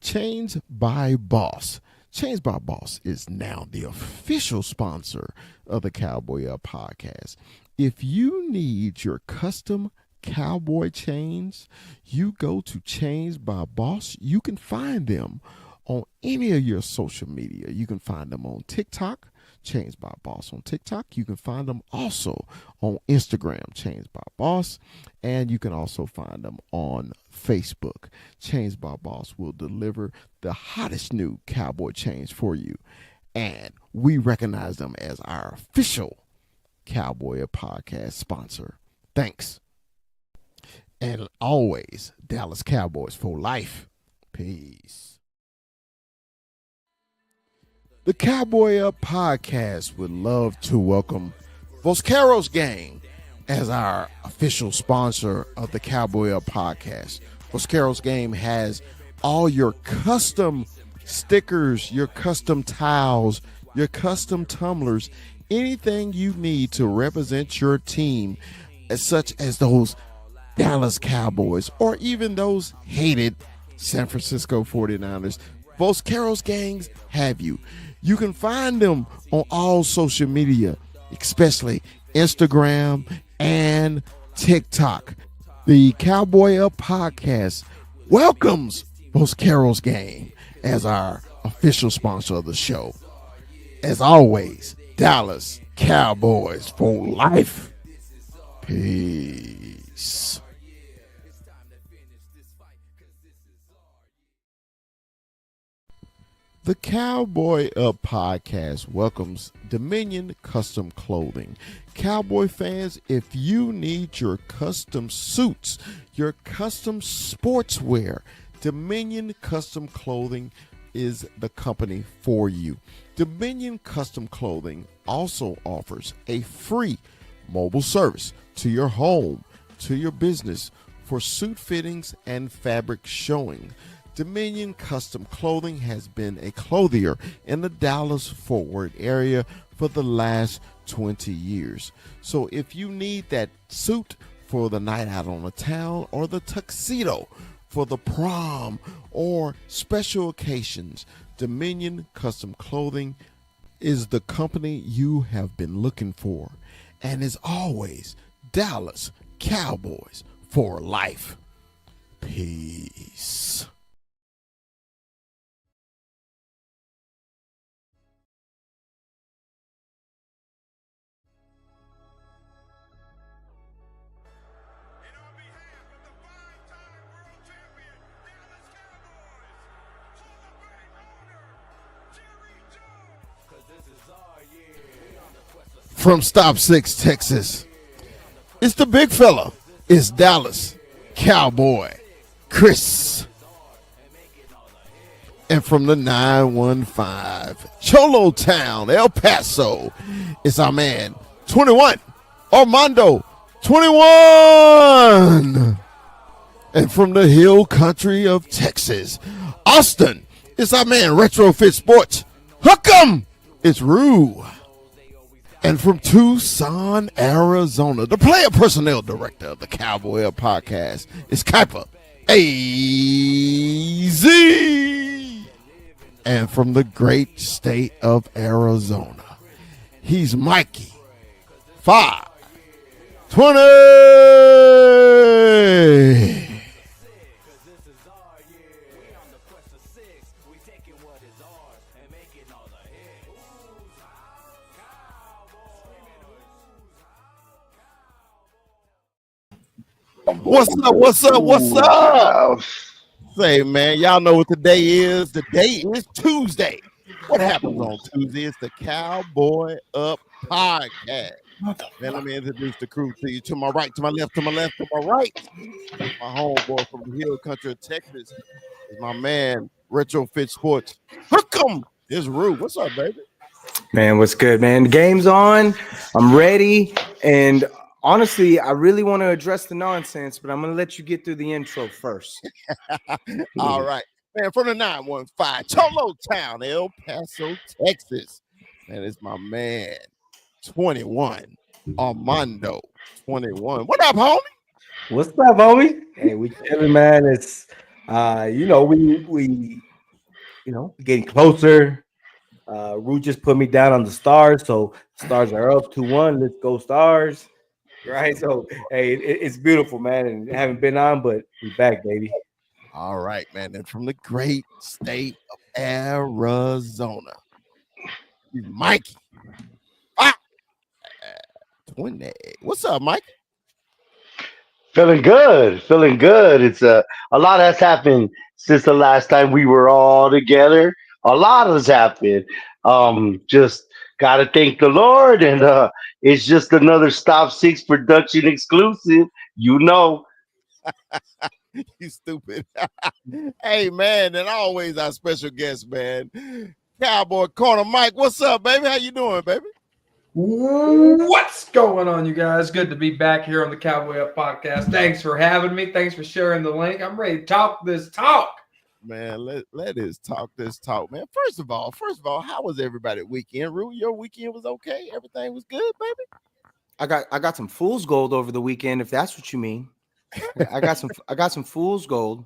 Chains by Boss. Chains by Boss is now the official sponsor of the Cowboy Up podcast. If you need your custom cowboy chains, you go to Chains by Boss. You can find them on any of your social media. You can find them on TikTok, Chains by Boss on TikTok. You can find them also on Instagram, Chains by Boss, and you can also find them on Facebook. Chains by Boss will deliver the hottest new cowboy chains for you, and we recognize them as our official Cowboy Podcast sponsor. Thanks. And always, Dallas Cowboys for life. Peace. The Cowboy Up podcast would love to welcome Vosqueros Gang as our official sponsor of the Cowboy Up podcast. Vosqueros Game has all your custom stickers, your custom towels, your custom tumblers, anything you need to represent your team, such as those Dallas Cowboys or even those hated San Francisco 49ers. Vosqueros Gangs have you. You can find them on all social media, especially Instagram and TikTok. The Cowboy Up podcast welcomes Vosqueros Gang as our official sponsor of the show. As always, Dallas Cowboys for life. Peace. The Cowboy Up podcast welcomes Dominion Custom Clothing. Cowboy fans, if you need your custom suits, your custom sportswear, Dominion Custom Clothing is the company for you. Dominion Custom Clothing also offers a free mobile service to your home, to your business for suit fittings and fabric showing. Dominion Custom Clothing has been a clothier in the Dallas-Fort Worth area for the last 20 years. So if you need that suit for the night out on the town or the tuxedo for the prom or special occasions, Dominion Custom Clothing is the company you have been looking for. And as always, Dallas Cowboys for life. Peace. From Stop 6, Texas, it's the big fella. It's Dallas Cowboy Chris. And from the 915, Cholo Town, El Paso, it's our man, 21, Armando, 21. And from the hill country of Texas, Austin, it's our man, Retrofit Sports, Hook 'em, it's Rue. And from Tucson, Arizona, the player personnel director of the Cowboy Up podcast is Kuiper AZ. And from the great state of Arizona, he's Mikey 520. What's up? What's up? What's up? Say, man, y'all know what the day is. The day is Tuesday. What happens on Tuesday? It's the Cowboy Up podcast. Man, let me introduce the crew to you. To my right, to my left, to my left, to my right. My homeboy from the hill country of Texas is my man, Retrofit Sports. Hook 'em. It's Rue. What's up, baby? Man, what's good, man? The game's on. I'm ready. And honestly, I really want to address the nonsense, but I'm going to let you get through the intro first. All right. Man, from the 915, Cholo Town, El Paso, Texas. Man, it's my man, 21, Armando, 21. What up, homie? What's up, homie? Hey, we chilling, man. It's we getting closer. Root just put me down on the Stars, so Stars are up 2-1. Let's go Stars! Right, so hey, it's beautiful, man, and haven't been on, but we back, baby. All right, man. And from the great state of Arizona, Mikey. 20. What's up, Mike? Feeling good, feeling good. It's a lot has happened since the last time we were all together. A lot has happened. Just gotta thank the Lord, and it's just another Stop Six production exclusive. You know, You stupid. Hey, man, and always our special guest, man. Cowboy Corner Mike. What's up, baby? How you doing, baby? What's going on, you guys? Good to be back here on the Cowboy Up podcast. Thanks for having me. Thanks for sharing the link. I'm ready to talk this talk. Man, let us talk this talk, man. First of all, how was everybody weekend? Rue, your weekend was okay? Everything was good, baby? I got some fool's gold over the weekend, if that's what you mean. I got some fool's gold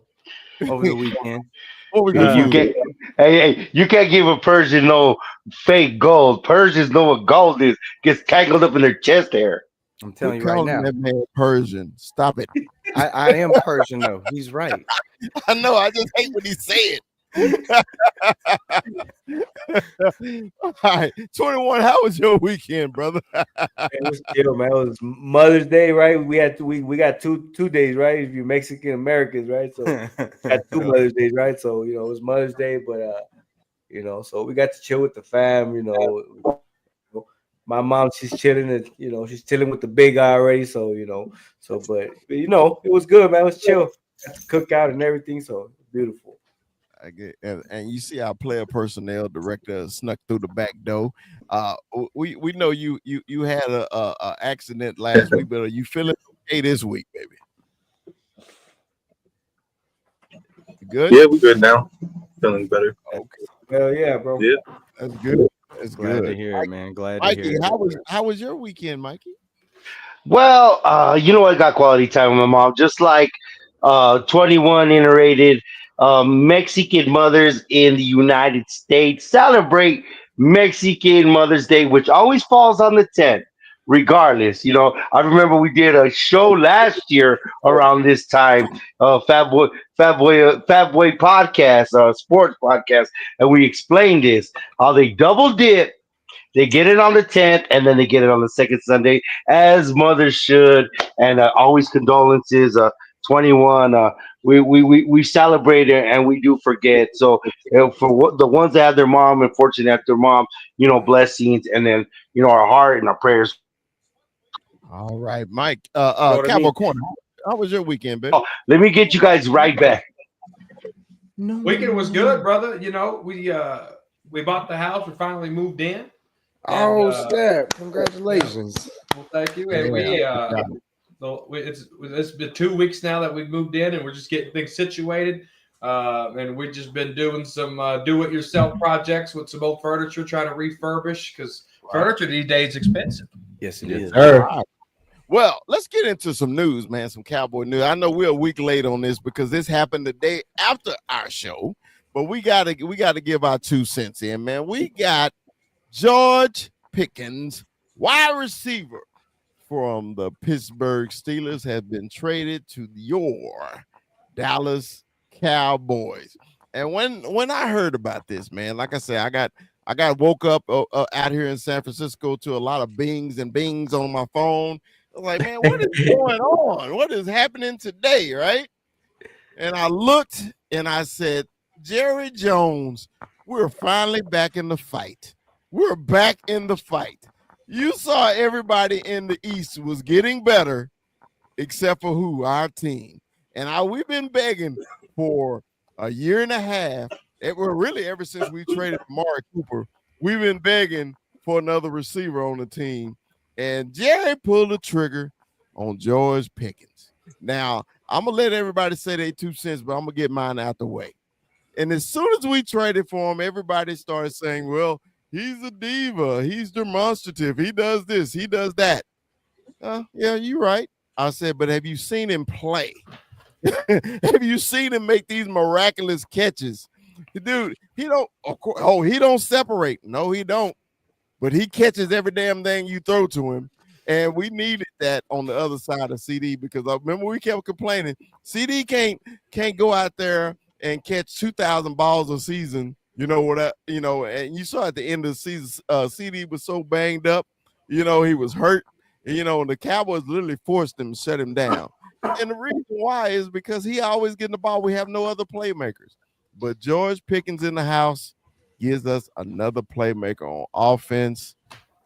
over the weekend. What was you your can't. Hey, you can't give a Persian no fake gold. Persians know what gold is. Gets tangled up in their chest hair. I'm telling Quit you right calling now. that man Persian. Stop it. I am Persian though. He's right. I know. I just hate what he said. All right, 21. How was your weekend, brother? It was chill, man. It was Mother's Day, right? We got two days, right? If you're Mexican Americans, right? So we got two Mother's Days, right? So it was Mother's Day, but so we got to chill with the fam. My mom, she's chilling, and she's chilling with the big guy already. So but it was good, man. It was chill. Got to cook out and everything, so beautiful. I get, and you see our player personnel director snuck through the back door. We know you had a accident last week, but are you feeling okay this week, baby? You good? Yeah, we good now. Feeling better. Okay, Hell yeah, bro. Yeah. that's good. That's Glad good. to hear it, man. Glad to Mikey, hear it. how was your weekend, Mikey? Well, I got quality time with my mom, just like 21 iterated Mexican mothers in the United States celebrate Mexican Mother's Day, which always falls on the 10th, regardless. I remember we did a show last year around this time, Fat Boy podcast, sports podcast, and we explained this, how they double dip. They get it on the 10th, and then they get it on the second Sunday, as mothers should. And always condolences. 21. We celebrate it, and we do forget. So the ones that have their mom, unfortunately, have their mom, blessings, and then our heart and our prayers. All right, Mike. know what I Cowboy mean? Corner. How was your weekend, baby? Oh, let me get you guys right back. Weekend was good, brother. We bought the house. We finally moved in. Oh And, snap! Congratulations. Well, thank you. And it's been 2 weeks now that we've moved in, and we're just getting things situated. And we've just been doing some do-it-yourself projects with some old furniture, trying to refurbish because furniture these days is expensive. Yes, it is. All right. Well, let's get into some news, man. Some Cowboy news. I know we're a week late on this because this happened the day after our show, but we gotta give our 2 cents in, man. We got George Pickens, wide receiver from the Pittsburgh Steelers, has been traded to your Dallas Cowboys. And when I heard about this, man, like I said, I got woke up out here in San Francisco to a lot of bings and bings on my phone. I was like, man, what is going on? What is happening today, right? And I looked and I said, Jerry Jones, we're finally back in the fight. We're back in the fight. You saw everybody in the East was getting better, except for who? Our team. And we've been begging for a year and a half. Really ever since we traded Amari Cooper, we've been begging for another receiver on the team. And Jerry pulled the trigger on George Pickens. Now, I'm going to let everybody say their 2 cents, but I'm going to get mine out the way. And as soon as we traded for him, everybody started saying, well, he's a diva. He's demonstrative. He does this. He does that. Yeah, you're right. I said, but have you seen him play? Have you seen him make these miraculous catches Dude, he don't. Of course, oh, he don't separate. No, he don't. But he catches every damn thing you throw to him. And we needed that on the other side of CD because I remember we kept complaining. CD can't go out there and catch 2,000 balls a season. You know what? And you saw at the end of the season, CD was so banged up. He was hurt. And the Cowboys literally forced him to shut him down. And the reason why is because he always getting the ball. We have no other playmakers. But George Pickens in the house gives us another playmaker on offense.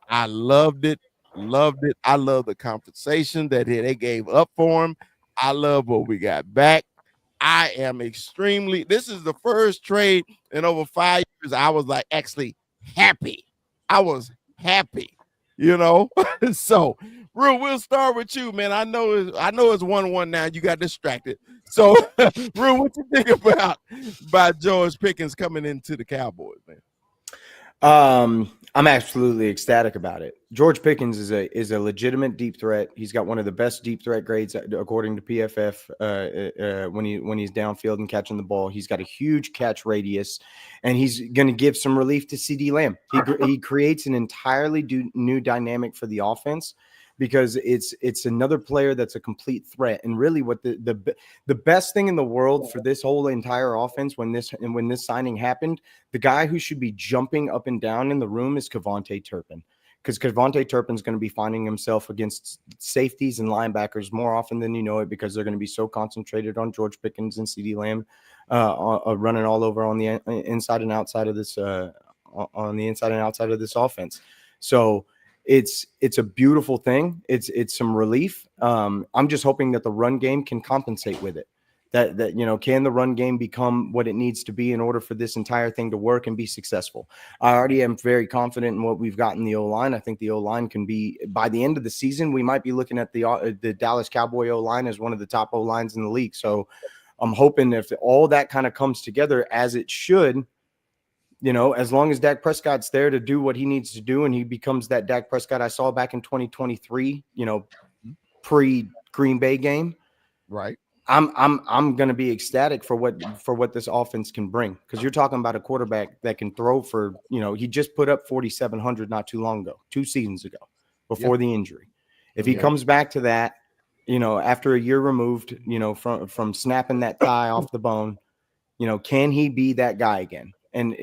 I loved it. Loved it. I love the compensation that they gave up for him. I love what we got back. I am this is the first trade in over 5 years. I was like actually happy. I was happy, So, Rue, we'll start with you, man. I know it's 1-1 now. You got distracted. So, Rue, what you think about George Pickens coming into the Cowboys, man? I'm absolutely ecstatic about it. George Pickens is a legitimate deep threat. He's got one of the best deep threat grades according to PFF. When he's downfield and catching the ball, he's got a huge catch radius, and he's going to give some relief to CD Lamb. He creates an entirely new dynamic for the offense, because it's another player that's a complete threat. And really what the best thing in the world for this whole entire offense when this signing happened, the guy who should be jumping up and down in the room is Kevontae Turpin, because Kevontae Turpin's going to be finding himself against safeties and linebackers more often than you know it, because they're going to be so concentrated on George Pickens and CD Lamb running all over on the inside and outside of this offense. So it's a beautiful thing. It's some relief. I'm just hoping that the run game can compensate with it. That can the run game become what it needs to be in order for this entire thing to work and be successful? I already am very confident in what we've got in the O-line. I think the O-line can be, by the end of the season, we might be looking at the Dallas Cowboy O-line as one of the top O-lines in the league. So I'm hoping if all that kind of comes together as it should, as long as Dak Prescott's there to do what he needs to do, and he becomes that Dak Prescott I saw back in 2023, pre-Green Bay game, right? I'm going to be ecstatic for what this offense can bring, because you're talking about a quarterback that can throw for, he just put up 4,700 not too long ago, 2 seasons ago, before the injury. If he comes back to that, after a year removed, from snapping that thigh off the bone, can he be that guy again? And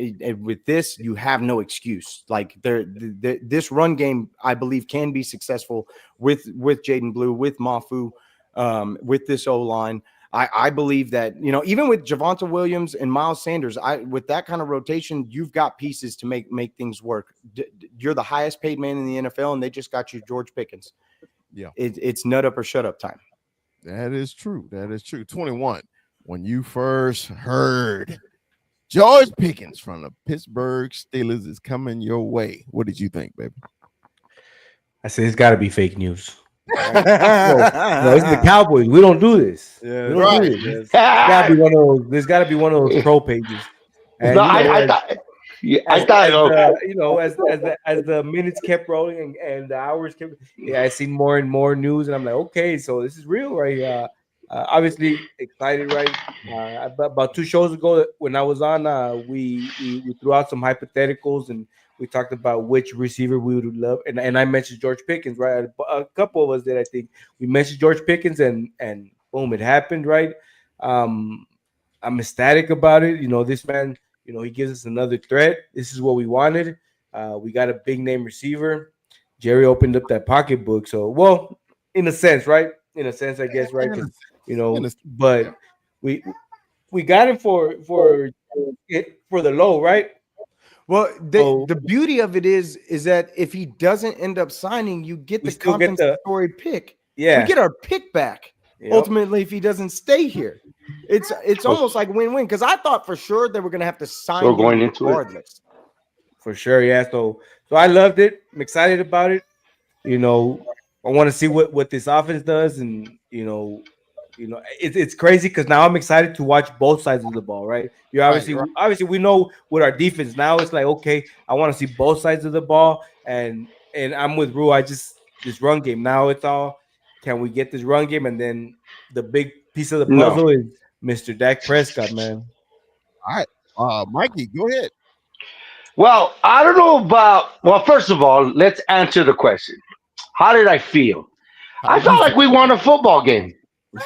with this, you have no excuse. Like this run game, I believe, can be successful with Jaden Blue, with Mafu, with this O-line. I believe that, even with Javonte Williams and Miles Sanders, with that kind of rotation, you've got pieces to make things work. You're the highest paid man in the NFL, and they just got you George Pickens. Yeah, it's nut up or shut up time. That is true. 21. When you first heard George Pickens from the Pittsburgh Steelers is coming your way, what did you think, baby? I said it's got to be fake news. No, it's the Cowboys. We don't do this. Yeah, we don't do this. There's got to be one of those pro pages. And, I thought, as the minutes kept rolling and the hours kept, I seen more and more news, and I'm like, okay, so this is real, right? Obviously excited, right? About 2 shows ago when I was on, we threw out some hypotheticals, and we talked about which receiver we would love, and I mentioned George Pickens, right? A couple of us did. I think we mentioned George Pickens, and boom, it happened, right? I'm ecstatic about it. This man, he gives us another threat. This is what we wanted. We got a big name receiver. Jerry opened up that pocketbook, so well, in a sense, right? In a sense, I guess, right? But we got him for the low, right? Well, the beauty of it is that if he doesn't end up signing, you get the compensatory pick. Yeah, we get our pick back. Yep. Ultimately, if he doesn't stay here, it's almost like win-win. Because I thought for sure they were going to have to sign him going into regardless. For sure, yeah. So I loved it. I'm excited about it. I want to see what this offense does, and it's crazy because now I'm excited to watch both sides of the ball, right? Obviously we know with our defense now, it's like, okay, I want to see both sides of the ball, and I'm with Rue. This run game now, it's all, can we get this run game? And then the big piece of the puzzle is Mr. Dak Prescott, man. All right, Mikey, go ahead. Well, I don't know about. Well, first of all, let's answer the question. How did I feel? How I did you felt feel? like we won a football game.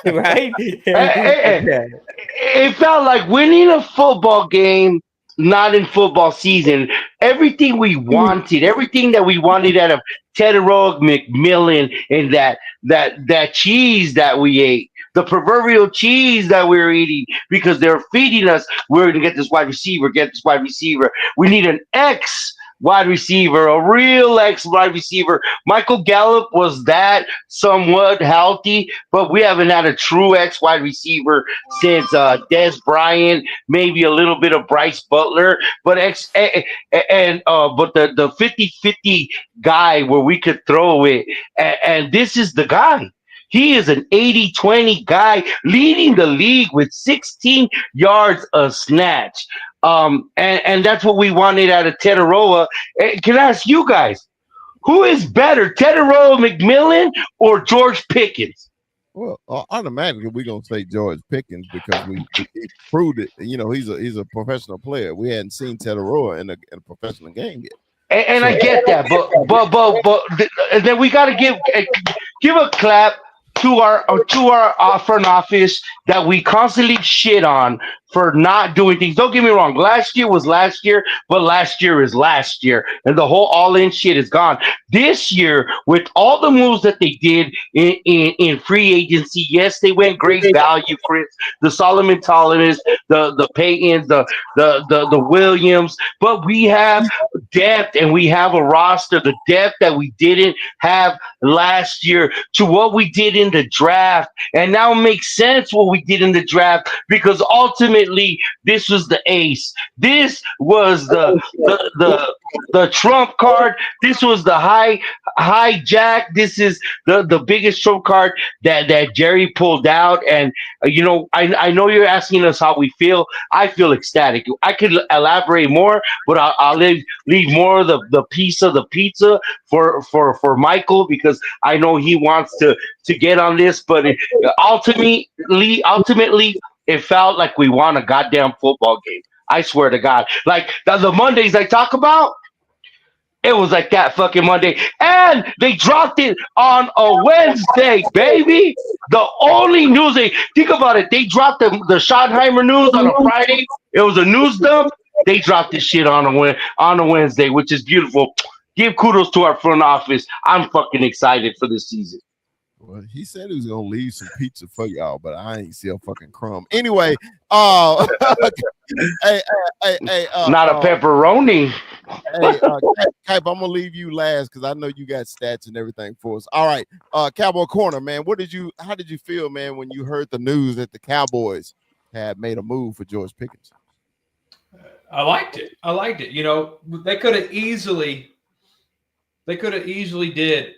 right? It, Yeah. it felt like winning a football game, not in football season. Everything that we wanted out of Tedero McMillan and that cheese that we ate, the proverbial cheese that we were eating because they're feeding us. We're gonna get this wide receiver, get this wide receiver. We need an X wide receiver, a real X wide receiver. Michael Gallup was that somewhat healthy, but we haven't had a true X wide receiver since Des Bryant, maybe a little bit of Bryce Butler, but but the 50-50 guy where we could throw it, and this is the guy. He is an 80-20 guy leading the league with 16 yards a snatch. And that's what we wanted out of Tetaroa. Can I ask you guys, who is better, Tetaroa McMillan or George Pickens? Well, automatically we're gonna say George Pickens because he proved it. You know, he's a professional player. We hadn't seen Tetaroa in a professional game yet. And I So get that, but and then we got to give a clap to our front office that we constantly shit on for not doing things. Don't get me wrong. Last year was last year, but last year is last year, and the whole all in shit is gone. This year, with all the moves that they did in free agency, yes, they went great value, Chris. The Solomon Thomas, the Paytons, the Williams, but we have depth and we have a roster, the depth that we didn't have last year to what we did in the draft. And now it makes sense what we did in the draft because ultimately this was the ace. This was the trump card. This was the hijack. This is the biggest trump card that Jerry pulled out. And I know you're asking us how we feel. I feel ecstatic. I could elaborate more, but I'll leave more of the piece of the pizza for Michael because I know he wants to get on this. But ultimately, it felt like we won a goddamn football game. I swear to God. Like the Mondays I talk about, it was like that fucking Monday. And they dropped it on a Wednesday, baby. The only news think about it, they dropped the Schottenheimer news on a Friday. It was a news dump. They dropped this shit on a Wednesday, which is beautiful. Give kudos to our front office. I'm fucking excited for this season. well, he said he was gonna leave some pizza for y'all, but I ain't see a fucking crumb. Anyway, hey, Not a pepperoni. hey, Cap, I'm gonna leave you last because I know you got stats and everything for us. All right, Cowboy Corner, man. How did you feel, man, when you heard the news that the Cowboys had made a move for George Pickens? I liked it. You know, they could have easily did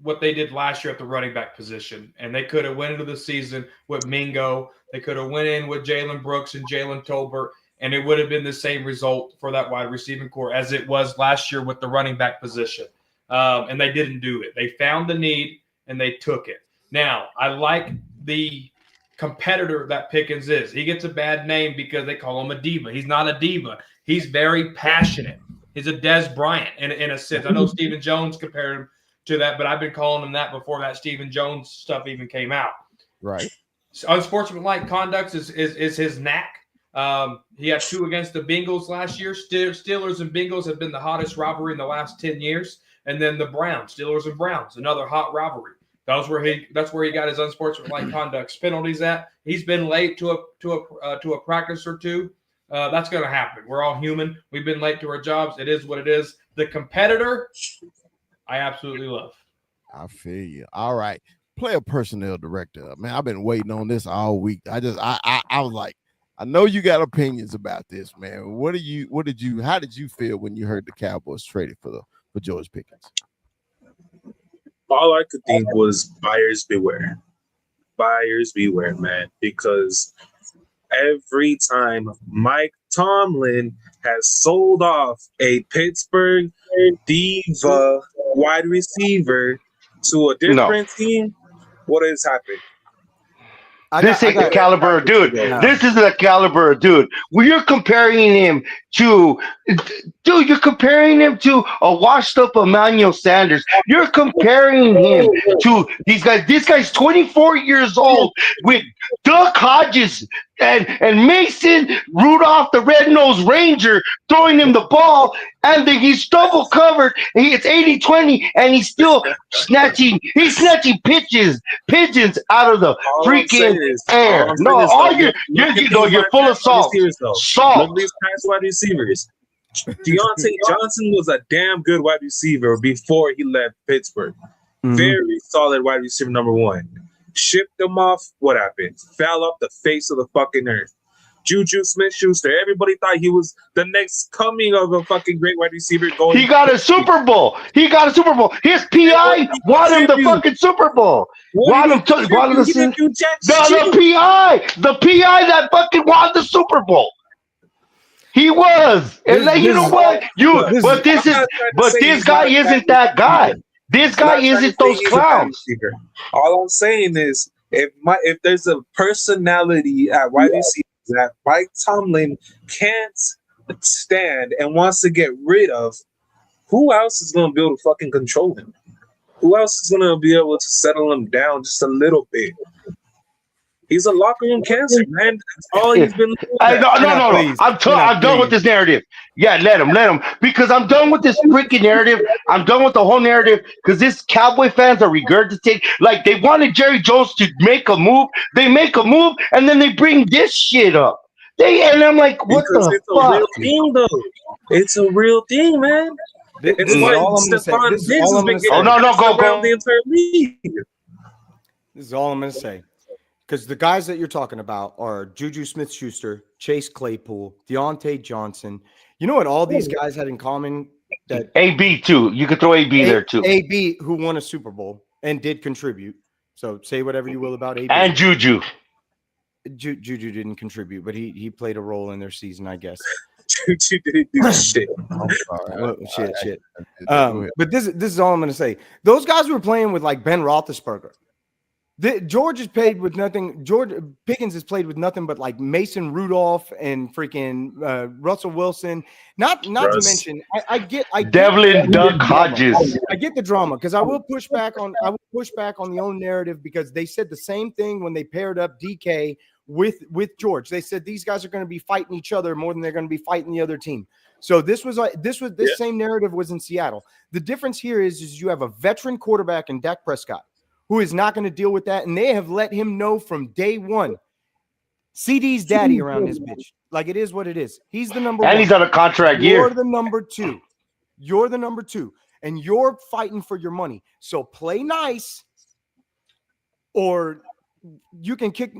what they did last year at the running back position, and they could have went into the season with Mingo. They could have went in with Jalen Brooks and Jalen Tolbert, and it would have been the same result for that wide receiving core as it was last year with the running back position. And they didn't do it. They found the need and they took it. Now, I like the competitor that Pickens is. He gets a bad name because they call him a diva. He's not a diva. He's very passionate. He's a Des Bryant in a sense. I know Stephen Jones compared him to that, but I've been calling him that before that Stephen Jones stuff even came out. Right. Unsportsmanlike conduct is his knack. He had 2 against the Bengals last year. Steelers and Bengals have been the hottest rivalry in the last 10 years. And then the Browns, Steelers and Browns, another hot rivalry. That's where he got his unsportsmanlike conduct penalties at. He's been late to a practice or two. That's going to happen. We're all human. We've been late to our jobs. It is what it is. The competitor, I absolutely love. I feel you. All right, player personnel director. Man, I've been waiting on this all week. I was like, I know you got opinions about this, man. How did you feel when you heard the Cowboys traded for George Pickens? All I could think was buyers beware. Buyers beware, man, because every time Mike Tomlin has sold off a Pittsburgh diva wide receiver to a different team, what has happened? This ain't the caliber of dude. No. This is the caliber of dude. Well, you're comparing him to, dude. You're comparing him to a washed-up Emmanuel Sanders. You're comparing him to these guys. This guy's 24 years old with Duck Hodges and Mason Rudolph, the red-nosed Ranger, throwing him the ball, and then he's double covered. And it's 80-20, and he's still snatching. He's snatching pigeons out of the freaking air. No, all you're full of salt. Salt. Look at these past wide receivers. Deontay Johnson was a damn good wide receiver before he left Pittsburgh. Very solid wide receiver number one. Shipped him off. What happened? Fell off the face of the fucking earth. Juju Smith-Schuster. Everybody thought he was the next coming of a fucking great wide receiver. He got a Super Bowl. His PI won him the fucking Super Bowl. The PI that fucking won the Super Bowl. He was. And you know what? This guy isn't that guy. This guy isn't those clowns. All I'm saying is, if there's a personality at wide receiver that Mike Tomlin can't stand and wants to get rid of, who else is going to be able to fucking control him? Who else is going to be able to settle him down just a little bit? He's a locker room cancer, man. That's all he's been. No. I'm done with this narrative. Yeah, let him. Because I'm done with this freaking narrative. I'm done with the whole narrative. Because this Cowboy fans are regurgitating. Like, they wanted Jerry Jones to make a move. They make a move, and then they bring this shit up. And I'm like, what because the fuck? fuck? It's a real thing, though. It's a real thing, man. It's why Stephon Diggs has been getting around the entire league. This is all I'm going to say. Because the guys that you're talking about are Juju Smith-Schuster, Chase Claypool, Deontay Johnson. You know what all these guys had in common? That AB too. You could throw AB there too. AB, who won a Super Bowl and did contribute. So say whatever you will about AB. And Juju. Juju didn't contribute, but he played a role in their season, I guess. Juju didn't do shit. Shit. But this is all I'm going to say. Those guys were playing with like Ben Roethlisberger. George is paid with nothing. Pickens has played with nothing but like Mason Rudolph and freaking Russell Wilson. Not to mention, I get Devlin Duck Hodges. I get the drama because I will push back on the own narrative because they said the same thing when they paired up DK with George. They said these guys are going to be fighting each other more than they're going to be fighting the other team. So this same narrative was in Seattle. The difference here is you have a veteran quarterback in Dak Prescott, who is not going to deal with that. And they have let him know from day one, CD's daddy around this bitch. Like, it is what it is. He's the number one. And he's on a contract year. You're the number two. And you're fighting for your money. So play nice or you can kick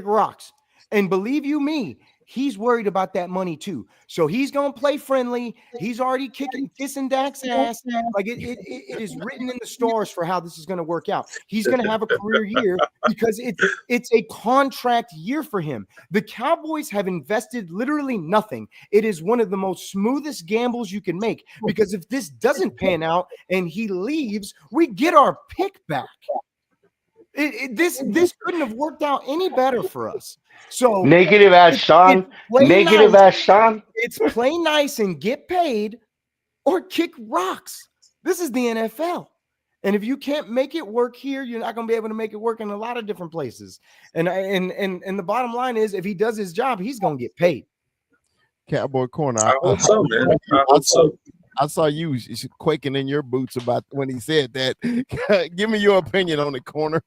rocks. And believe you me, he's worried about that money too. So he's going to play friendly. He's already kissing Dak's ass. Like it is written in the stars for how this is going to work out. He's going to have a career year because it's a contract year for him. The Cowboys have invested literally nothing. It is one of the most smoothest gambles you can make because if this doesn't pan out and he leaves, we get our pick back. This couldn't have worked out any better for us. So negative ass Sean. It's play nice and get paid or kick rocks. This is the NFL. And if you can't make it work here, you're not going to be able to make it work in a lot of different places. And the bottom line is if he does his job, he's going to get paid. Cowboy Corner. I hope so, man. I hope so. I saw you quaking in your boots about when he said that. Give me your opinion on the Corner.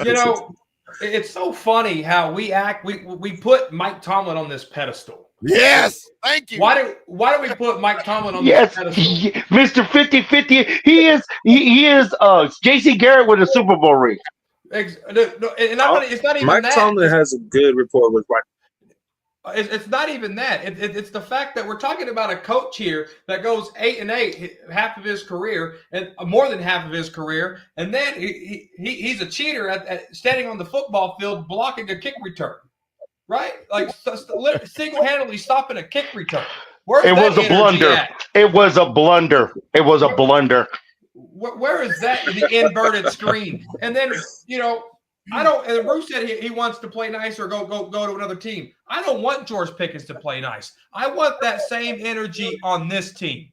You know, it's so funny how we act. We put Mike Tomlin on this pedestal. Yes, thank you. Why do we put Mike Tomlin on this pedestal? Mr. 50-50. He is J.C. Garrett with a Super Bowl ring. It's not even Mike that. Tomlin has a good rapport with Mike. It's not even that. It's the fact that we're talking about a coach here that goes 8-8 half of his career and more than half of his career, and then he's a cheater at standing on the football field blocking a kick return, right? Like single-handedly stopping a kick return. It was a blunder. It was a blunder. Where is that? The inverted screen, and then I don't. And Bruce said he wants to play nice or go to another team. I don't want George Pickens to play nice. I want that same energy on this team.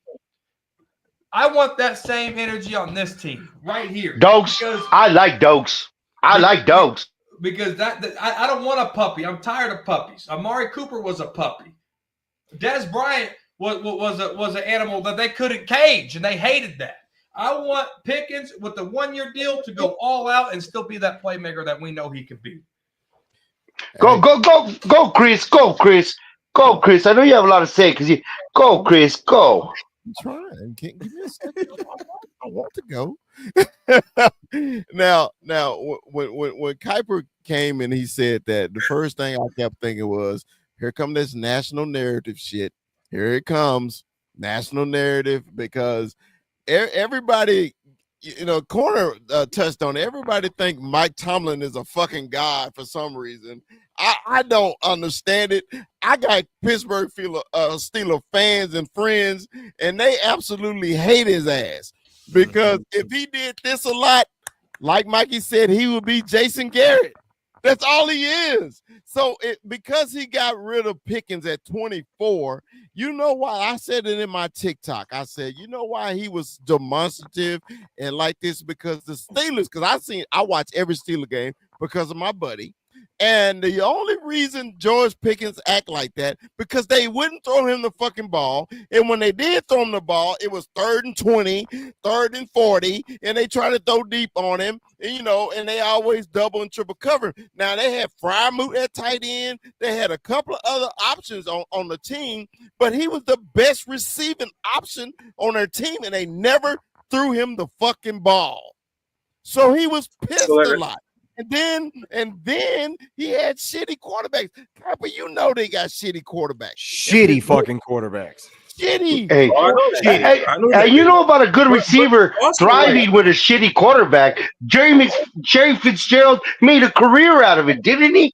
I want that same energy on this team right here. Dokes. I like Dokes. I like Dokes. Because I don't want a puppy. I'm tired of puppies. Amari Cooper was a puppy. Des Bryant was an animal that they couldn't cage, and they hated that. I want Pickens with the 1-year deal to go all out and still be that playmaker that we know he could be. Go, Chris. Go, Chris. Go, Chris. I know you have a lot to say because you go, Chris. Go. I'm trying. Give me a second. I want to go. now, when Kuiper came and he said that, the first thing I kept thinking was, here come this national narrative shit. Here it comes, national narrative, because everybody, Corner touched on it. Everybody think Mike Tomlin is a fucking god for some reason. I don't understand it. I got Pittsburgh Steelers fans and friends, and they absolutely hate his ass because if he did this a lot, like Mikey said, he would be Jason Garrett. That's all he is. So because he got rid of Pickens at 24, you know why? I said it in my TikTok. I said, you know why he was demonstrative and like this? Because the Steelers, because I watch every Steeler game because of my buddy. And the only reason George Pickens act like that, because they wouldn't throw him the fucking ball. And when they did throw him the ball, it was 3rd and 20, 3rd and 40, and they try to throw deep on him, and they always double and triple cover. Now, they had Fryermuth at tight end. They had a couple of other options on the team, but he was the best receiving option on their team, and they never threw him the fucking ball. So he was pissed a lot. And then he had shitty quarterbacks. But they got shitty quarterbacks. Shitty fucking quarterbacks. Shitty. Hey, you know about a good receiver thriving with a shitty quarterback? Jerry Fitzgerald made a career out of it, didn't he?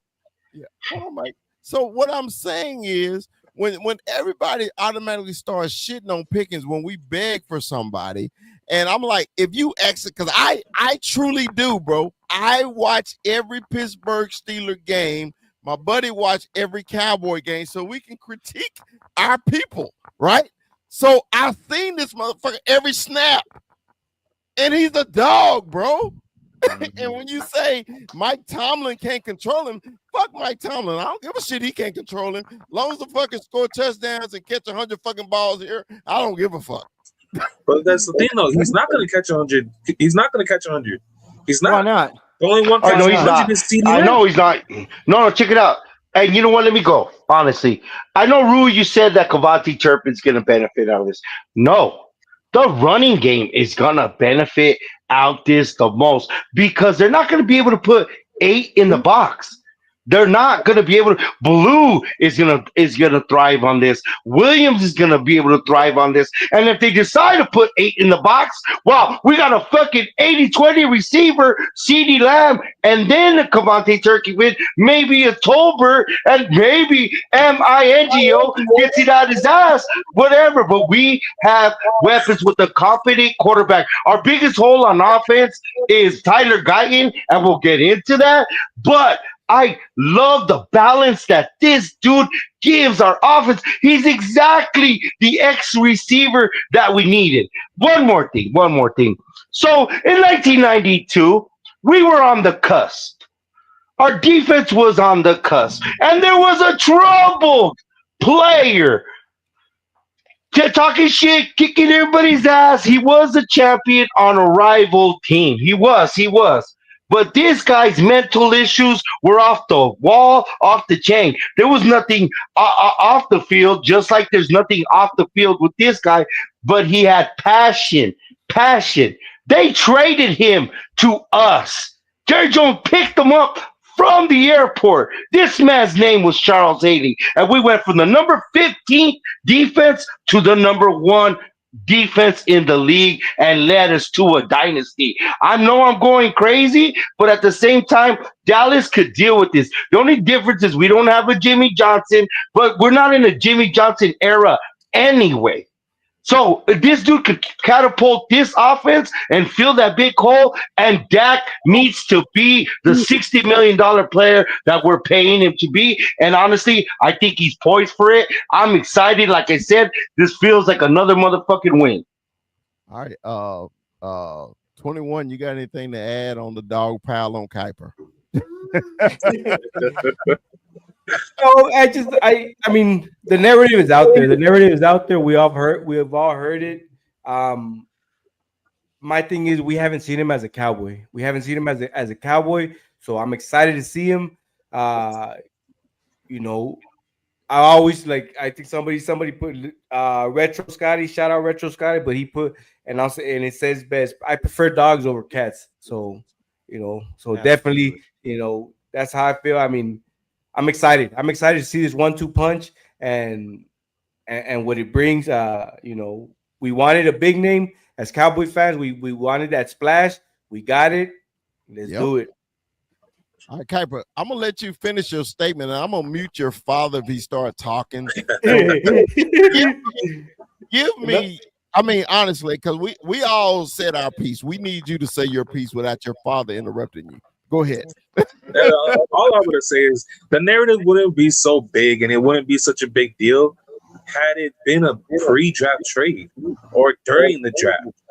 Yeah. Oh my. So what I'm saying is, when everybody automatically starts shitting on Pickens when we beg for somebody, and I'm like, if you exit, because I truly do, bro. I watch every Pittsburgh Steeler game. My buddy watch every Cowboy game so we can critique our people, right? So I've seen this motherfucker every snap, and he's a dog, bro. And when you say Mike Tomlin can't control him, fuck Mike Tomlin. I don't give a shit. He can't control him. As long as the fucking score touchdowns and catch 100 fucking balls here, I don't give a fuck. But that's the thing, though. He's not going to catch 100. He's not going to catch 100. He's not. Why not? The only one. No, he's not. I know he's not. No, check it out. And you know what? Let me go. Honestly, I know, Rui, you said that Kavati Turpin's going to benefit out of this. No, the running game is going to benefit out this the most because they're not going to be able to put 8 in the box. They're not going to be able to. Blue is gonna thrive on this. Williams is going to be able to thrive on this. And if they decide to put 8 in the box, well, we got a fucking 80-20 receiver, CeeDee Lamb, and then a Cavante Turkey with maybe a Tolbert and maybe Mingo gets it out his ass, whatever. But we have weapons with a competent quarterback. Our biggest hole on offense is Tyler Guyton, and we'll get into that. But I love the balance that this dude gives our offense. He's exactly the X receiver that we needed. One more thing. So in 1992, we were on the cusp. Our defense was on the cusp. And there was a troubled player talking shit, kicking everybody's ass. He was a champion on a rival team. He was. But this guy's mental issues were off the wall, off the chain. There was nothing off the field, just like there's nothing off the field with this guy, but he had passion. They traded him to us. Jerry Jones picked him up from the airport. This man's name was Charles Haley, and we went from the number 15th defense to the number 1 defense in the league and led us to a dynasty. I know I'm going crazy, but at the same time, Dallas could deal with this. The only difference is we don't have a Jimmy Johnson, but we're not in a Jimmy Johnson era anyway. So this dude could catapult this offense and fill that big hole. And Dak needs to be the $60 million player that we're paying him to be. And honestly, I think he's poised for it. I'm excited. Like I said, this feels like another motherfucking win. All right. 21, you got anything to add on the dog pile on Kuiper? No, I mean, the narrative is out there. The narrative is out there. We have all heard it. My thing is, we haven't seen him as a Cowboy. We haven't seen him as a Cowboy. So I'm excited to see him. You know, I always I think somebody put Retro Scotty, shout out Retro Scotty, but he put and it says best. I prefer dogs over cats. So, definitely, that's how I feel. I mean, I'm excited. I'm excited to see this 1-2 punch and what it brings. We wanted a big name as Cowboy fans. We wanted that splash. We got it. Let's do it. All right, Kuiper, I'm gonna let you finish your statement, and I'm gonna mute your father if he starts talking. give me. I mean, honestly, because we all said our piece. We need you to say your piece without your father interrupting you. Go ahead. All I'm gonna say is the narrative wouldn't be so big, and it wouldn't be such a big deal had it been a pre-draft trade or during the draft.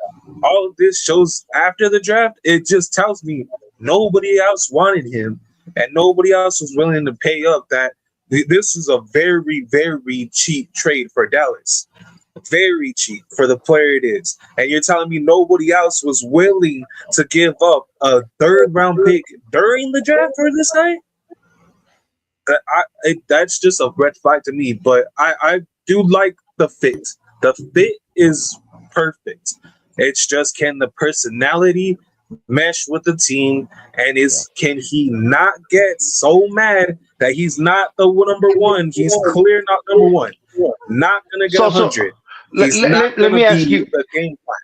All of this shows after the draft. It just tells me nobody else wanted him, and nobody else was willing to pay up. That this is a very, very cheap trade for Dallas. Very cheap for the player it is. And you're telling me nobody else was willing to give up a third-round pick during the draft for this guy? That's just a red flag to me. But I do like the fit. The fit is perfect. It's just, can the personality mesh with the team, and can he not get so mad that he's not the number one? He's clear not number one. Not gonna get 100. Let me ask you the game plan.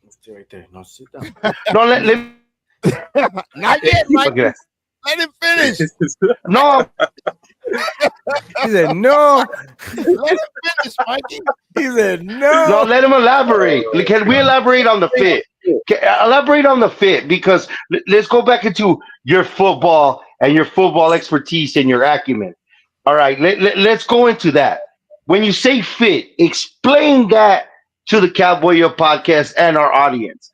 Stay right there. No, sit down. No, let Not yet, Mike. okay. Let him finish. No, He said no. Let him finish, Mikey. He said no, no. let him elaborate. Can we elaborate on the fit? Elaborate on the fit, because let's go back into your football and your football expertise and your acumen. All right, let's go into that. When you say fit, explain that to the Cowboy Up podcast and our audience.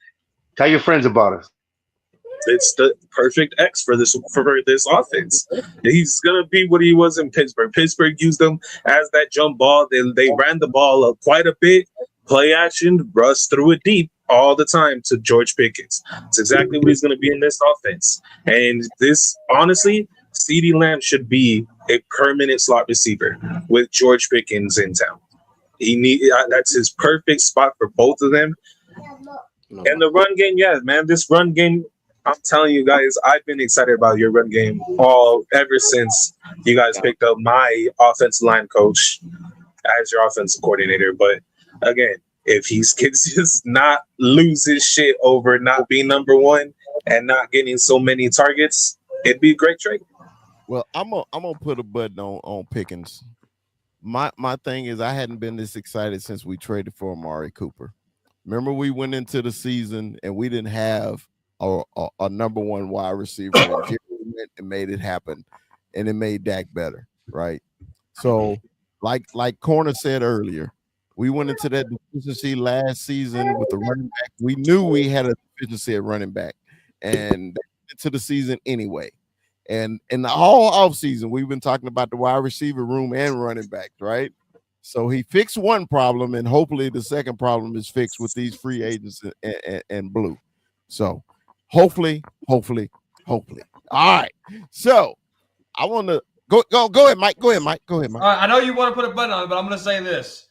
Tell your friends about us. It's the perfect X for this offense. He's gonna be what he was in Pittsburgh. Pittsburgh used him as that jump ball. Then they ran the ball up quite a bit. Play action, Russ threw it deep all the time to George Pickens. It's exactly what he's gonna be in this offense. And this, honestly, CeeDee Lamb should be a permanent slot receiver with George Pickens in town. That's his perfect spot for both of them. And the run game, this run game, I'm telling you guys, I've been excited about your run game ever since you guys picked up my offensive line coach as your offensive coordinator. But again, if he can just not lose his shit over not being number one and not getting so many targets, it'd be a great trade. Well, I'm gonna put a button on Pickens. My thing is, I hadn't been this excited since we traded for Amari Cooper. Remember, we went into the season and we didn't have a number one wide receiver. And Jerry went and made it happen, and it made Dak better, right? So, like Corner said earlier, we went into that deficiency last season with the running back. We knew we had a deficiency at running back, and into the season anyway. And in the whole offseason, we've been talking about the wide receiver room and running backs, right? So he fixed one problem, and hopefully the second problem is fixed with these free agents and Blue. So hopefully. All right. So I want to go ahead, Mike. Go ahead, Mike. I know you want to put a button on it, but I'm going to say this.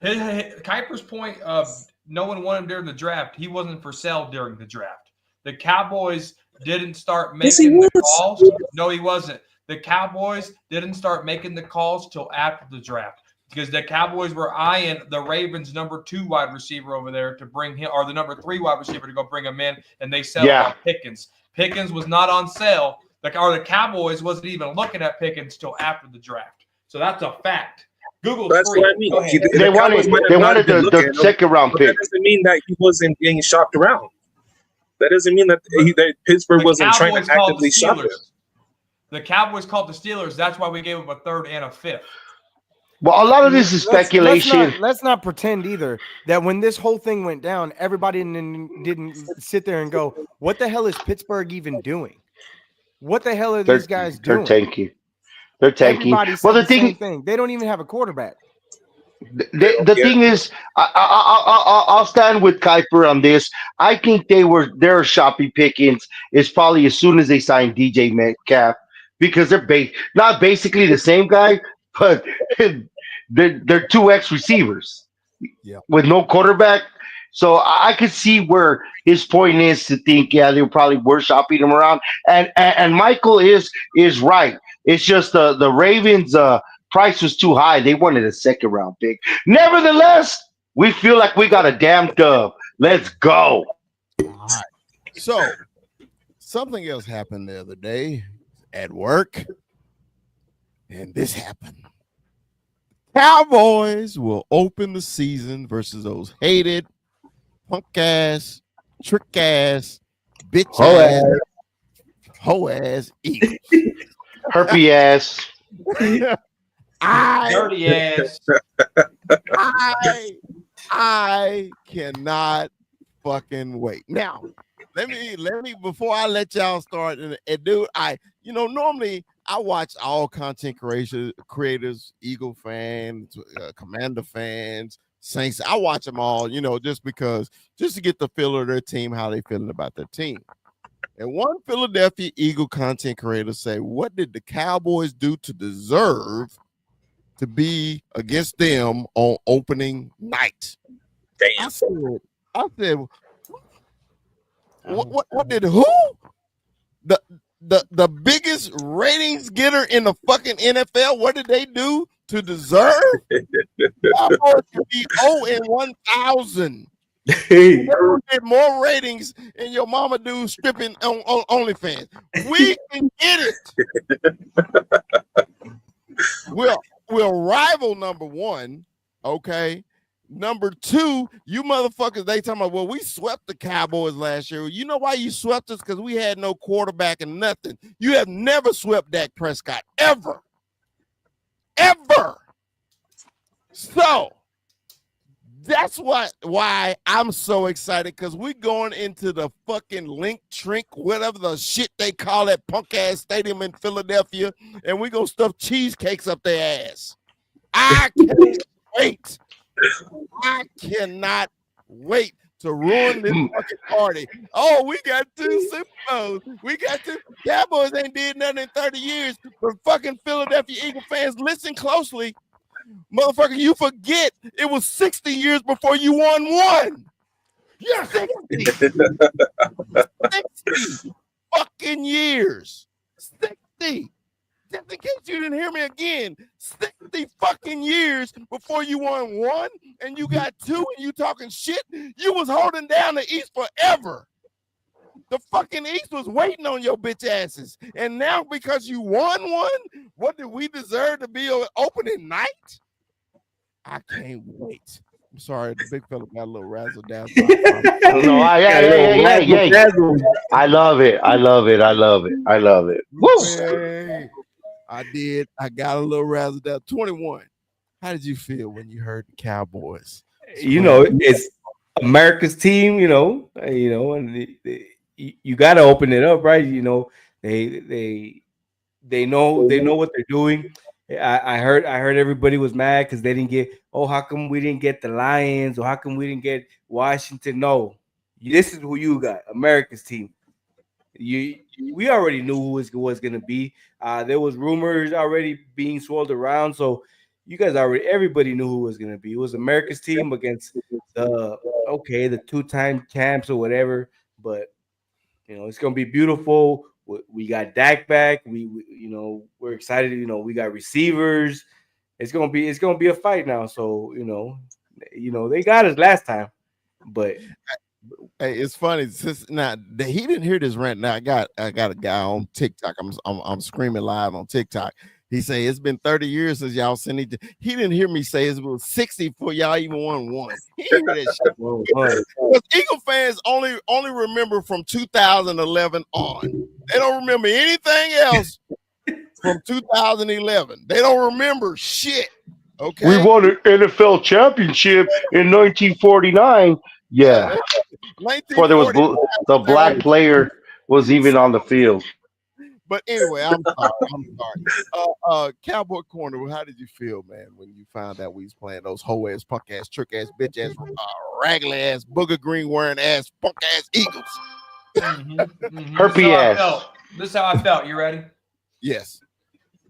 Kuiper's point of no one wanted him during the draft, he wasn't for sale during the draft. The Cowboys didn't start making the calls. No, he wasn't. The Cowboys didn't start making the calls till after the draft, because the Cowboys were eyeing the Ravens' number 2 wide receiver over there to bring him, or the number 3 wide receiver to go bring him in, and they settled on Pickens. Pickens was not on sale. The Cowboys wasn't even looking at Pickens till after the draft. So that's a fact. Google's That's free. what I mean. Go ahead. They wanted the second round but pick. that doesn't mean that he wasn't getting shopped around. That doesn't mean that Pittsburgh wasn't trying to actively shop him. The Cowboys called the Steelers. That's why we gave them a third and a fifth. Well, a lot of this is speculation. Let's not pretend either that when this whole thing went down, everybody didn't sit there and go, "What the hell is Pittsburgh even doing? What the hell are these guys doing?" They're tanking. They're tanking. Everybody said the same thing. They don't even have a quarterback. The thing is, I'll stand with Kuiper on this. I think they're shopping Pickens is probably as soon as they sign DJ Metcalf because they're not basically the same guy, but they're 2X receivers with no quarterback. So I could see where his point is to think, they probably were shopping him around. And Michael is right. It's just the Ravens price was too high. They wanted a second round pick. Nevertheless, we feel like we got a damn dub. Let's go. All right. So something else happened the other day at work, and this happened. Cowboys will open the season versus those hated punk ass, trick ass, bitch ass, hoe ass Eagles. Herpy ass. Dirty ass. I cannot fucking wait. Now, let me before I let y'all start and dude, normally I watch all content creators, Eagle fans, Commander fans, Saints. I watch them all, just to get the feel of their team, how they feeling about their team. And one Philadelphia Eagle content creator say, "What did the Cowboys do to deserve to be against them on opening night?" Damn. I said, what did who? The biggest ratings getter in the fucking NFL, what did they do to deserve? Cowboys to be 0-1,000. They get more ratings than your mama do stripping on OnlyFans. We can get it. We'll rival number one, okay? Number two, you motherfuckers, they talking about, well, we swept the Cowboys last year. You know why you swept us? Because we had no quarterback and nothing. You have never swept Dak Prescott, ever. Ever. So, that's why I'm so excited, because we're going into the fucking Link Trink, whatever the shit they call that punk-ass stadium in Philadelphia, and we're going to stuff cheesecakes up their ass. I can't wait. I cannot wait to ruin this fucking party. Oh, we got 2 Super Bowls. We got 2. Cowboys ain't did nothing in 30 years, but fucking Philadelphia Eagle fans, listen closely. Motherfucker, you forget it was 60 years before you won one. Yeah, 60. 60 fucking years. 60. Just in case you didn't hear me again, 60 fucking years before you won one and you got 2 and you talking shit. You was holding down the East forever. The fucking East was waiting on your bitch asses. And now because you won one, what did we deserve to be on opening night? I can't wait. I'm sorry, the big fella got a little razzle dazzle. No, I love it. I love it. I love it. I love it. Woo! Hey, I did. I got a little razzle dazzle. 21. How did you feel when you heard the Cowboys? It's America's team. And you got to open it up, right? They know what they're doing. I heard everybody was mad because they didn't get. Oh, how come we didn't get the Lions? Or how come we didn't get Washington? No, this is who you got. America's team. We already knew who it was going to be. There was rumors already being swirled around, so you guys everybody knew who it was going to be. It was America's team against the 2-time champs or whatever. But it's going to be beautiful. We got Dak back. We're excited. We got receivers. It's gonna be a fight now. So they got us last time, but hey, it's funny. Since now he didn't hear this rant. Now I got a guy on TikTok. I'm screaming live on TikTok. He say it's been 30 years since y'all seen it. He didn't hear me say it was 60 before y'all even won one. He didn't hear that shit. Because Eagle fans only remember from 2011 on. They don't remember anything else from 2011. They don't remember shit. Okay. We won an NFL championship in 1949. Yeah. Before there was the black player was even on the field. But anyway, I'm sorry. Cowboy Corner, how did you feel, man, when you found out we was playing those hoe ass, punk ass, trick ass, bitch ass, raggedy ass, booger green wearing ass, punk ass Eagles? Herpy ass. This is how I felt. You ready? Yes.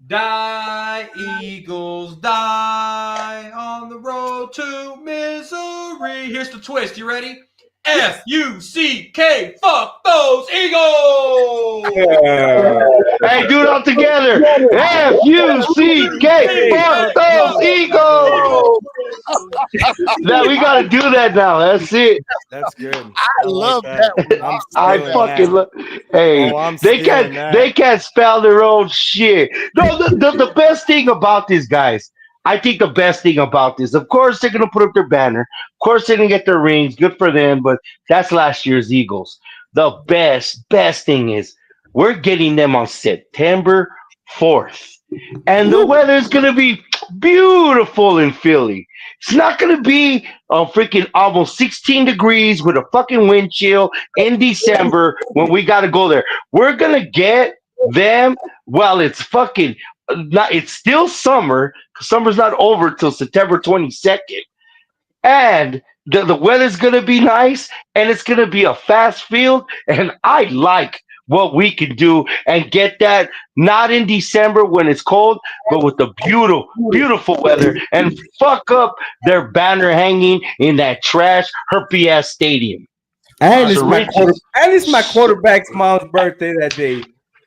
Die, Eagles, die on the road to misery. Here's the twist. You ready? F-U-C-K, fuck those Eagles! Hey, do it all together. F-U-C-K, fuck those Eagles! Now we got to do that now. That's it. That's good. I love that. I fucking love. Hey, they can't spell their own shit. No, the best thing about this, guys. I think the best thing about this, of course, they're gonna put up their banner. Of course, they're gonna get their rings. Good for them. But that's last year's Eagles. The best thing is we're getting them on September 4th, and the weather's gonna be beautiful in Philly. It's not gonna be freaking almost 16 degrees with a fucking wind chill in December when we gotta go there. We're gonna get them while it's fucking not. It's still summer. Summer's not over till September 22nd, and the weather's gonna be nice, and it's gonna be a fast field, and I like what we can do and get that not in December when it's cold, but with the beautiful weather, and fuck up their banner hanging in that trash herpy ass stadium. And it's my quarterback's mom's birthday that day.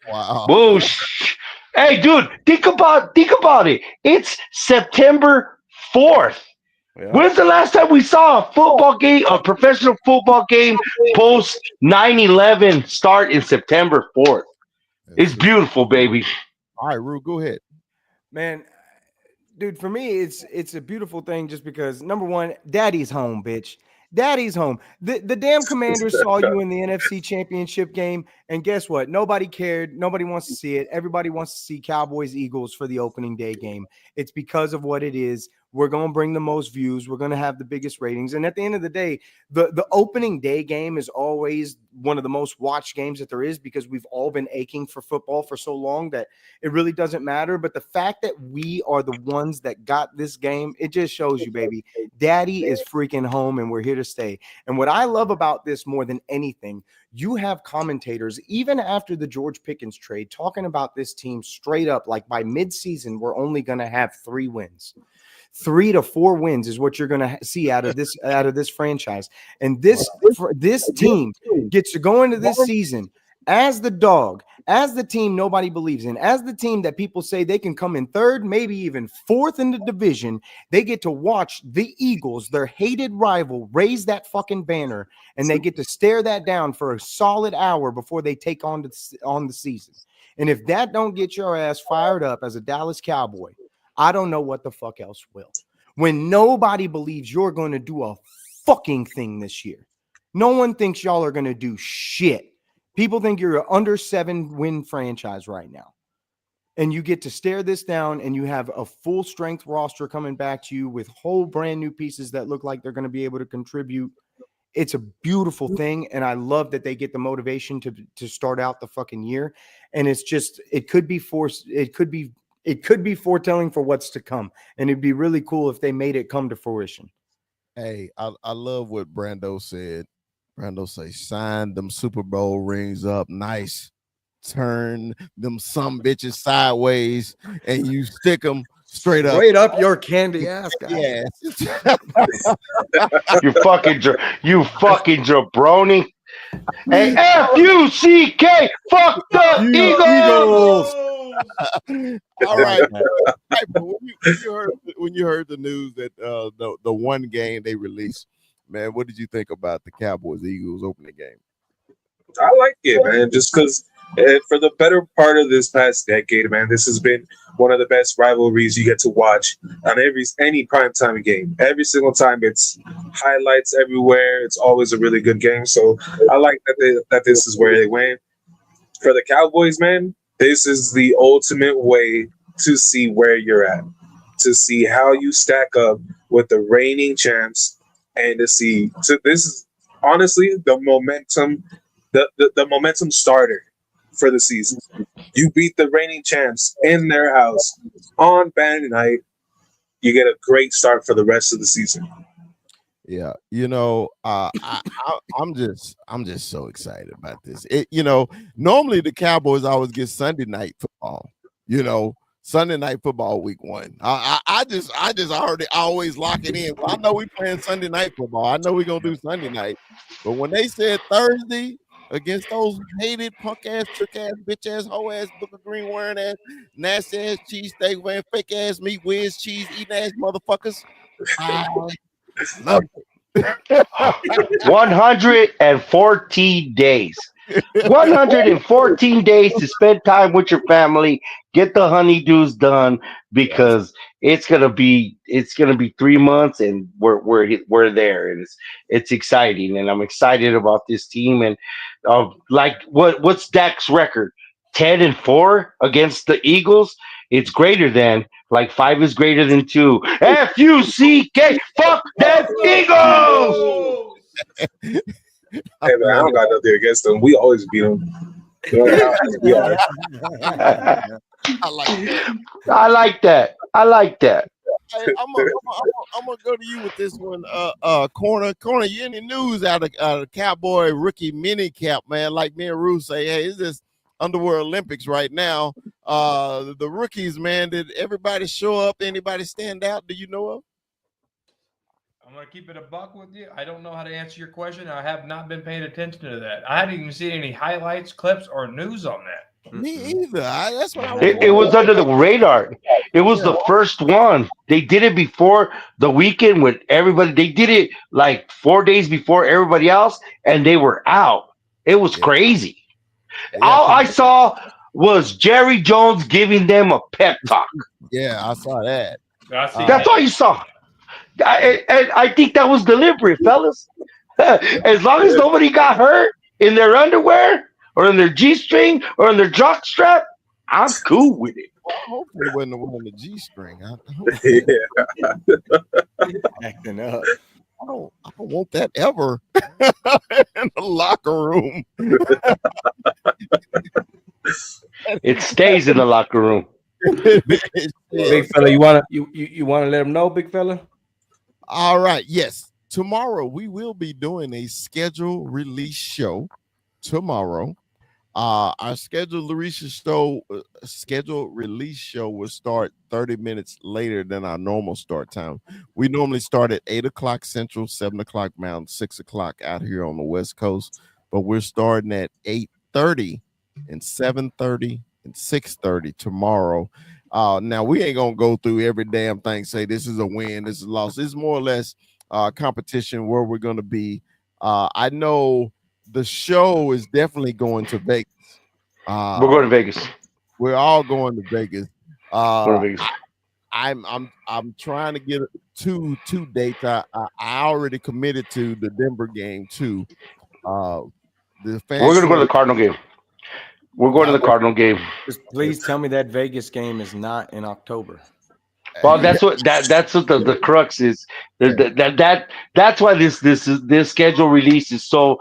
Wow. Whoosh. Hey, dude, think about it. It's September 4th. Yeah. When's the last time we saw a football game, a professional football game post 9/11 start in September 4th? It's beautiful, baby. All right, Rue, go ahead. Man, dude, for me, it's a beautiful thing just because, number one, daddy's home, bitch. Daddy's home. The damn Commanders saw you in the NFC Championship game, and guess what? Nobody cared. Nobody wants to see it. Everybody wants to see Cowboys Eagles for the opening day game. It's because of what it is. We're going to bring the most views. We're going to have the biggest ratings. And at the end of the day, the opening day game is always one of the most watched games that there is because we've all been aching for football for so long that it really doesn't matter. But the fact that we are the ones that got this game, it just shows you, baby, daddy is freaking home and we're here to stay. And what I love about this more than anything, you have commentators, even after the George Pickens trade, talking about this team straight up, like by midseason, we're only going to have 3 wins. 3 to 4 wins is what you're going to see out of this franchise. And this team gets to go into this season as the dog, as the team nobody believes in, as the team that people say they can come in 3rd, maybe even 4th in the division. They get to watch the Eagles, their hated rival, raise that fucking banner, and they get to stare that down for a solid hour before they take on the season. And if that don't get your ass fired up as a Dallas Cowboy, I don't know what the fuck else will. When nobody believes you're going to do a fucking thing this year. No one thinks y'all are going to do shit. People think you're an under 7-win franchise right now. And you get to stare this down and you have a full strength roster coming back to you with whole brand new pieces that look like they're going to be able to contribute. It's a beautiful thing. And I love that they get the motivation to start out the fucking year. And it's just, it could be foretelling for what's to come. And it'd be really cool if they made it come to fruition. Hey, I love what Brando said. Brando say, sign them Super Bowl rings up nice. Turn them some bitches sideways and you stick them straight up your candy ass, guy. Yes. you fucking jabroni. Hey, F-U-C-K, fuck the Eagles. All right. When you heard the news that the one game they released, man, what did you think about the Cowboys Eagles opening game? I like it, man, just because And for the better part of this past decade, man, this has been one of the best rivalries you get to watch on any primetime game. Every single time, it's highlights everywhere. It's always a really good game. So I like that this is where they win. For the Cowboys, man, this is the ultimate way to see where you're at, to see how you stack up with the reigning champs, and to see. So this is honestly the momentum, the momentum starter for the season. You beat the reigning champs in their house on Band Night. You get a great start for the rest of the season. Yeah, I'm just so excited about this. Normally the Cowboys always get Sunday night football. Sunday night football week 1. I just already always lock it in. Well, I know we playing Sunday night football. I know we're gonna do Sunday night, but when they said Thursday against those hated punk ass, trick ass, bitch ass, hoe ass, Booker Green wearing ass, nasty ass, cheese steak wearing fake ass meat, whiz cheese eating ass motherfuckers, I love 114 days. 114 days to spend time with your family, get the honeydews done because it's gonna be 3 months and we're there, and it's exciting, and I'm excited about this team. And like what's Dak's record? 10-4 against the Eagles. It's greater than, like, 5 is greater than 2. FUCK. Fuck them Eagles. Hey man, I don't got nothing against them. We always beat them. You know how we are. I like that. I like that. I like that. Hey, I'm gonna go to you with this one. Corner. You any news out of Cowboy rookie mini cap, man? Like me and Ruth say, hey, is this Underworld Olympics right now? The rookies, man. Did everybody show up? Anybody stand out? Do you know of? I'm going to keep it a buck with you. I don't know how to answer your question. I have not been paying attention to that. I hadn't even seen any highlights, clips, or news on that. Me either. That's what I was. It was under the radar. It was the first one. They did it before the weekend with everybody. They did it like 4 days before everybody else, and they were out. It was crazy. All I saw was Jerry Jones giving them a pep talk. Yeah, I saw that. That's all you saw. I think that was deliberate, fellas. As long as nobody got hurt in their underwear or in their G-string or in their jock strap, I'm cool with it. Hopefully, it wasn't the one on the G-string. Acting up. I don't want that ever in the locker room. It stays in the locker room. Big fella, you wanna let them know, big fella? All right. Yes. Tomorrow we will be doing a scheduled release show. Tomorrow, our scheduled release show will start 30 minutes later than our normal start time. We normally start at 8:00 Central, 7:00 Mountain, 6:00 out here on the West Coast, but we're starting at 8:30 and 7:30 and 6:30 tomorrow. Now we ain't gonna go through every damn thing. Say this is a win, this is a loss. It's more or less competition where we're gonna be. I know the show is definitely going to Vegas. We're going to Vegas. We're all going to Vegas. Going to Vegas. I'm trying to get two dates. I already committed to the Denver game too. We're gonna go to the Cardinal game. We're going to the Cardinal game. Just please tell me that Vegas game is not in October. Well, that's what the crux is. That's why this schedule release is so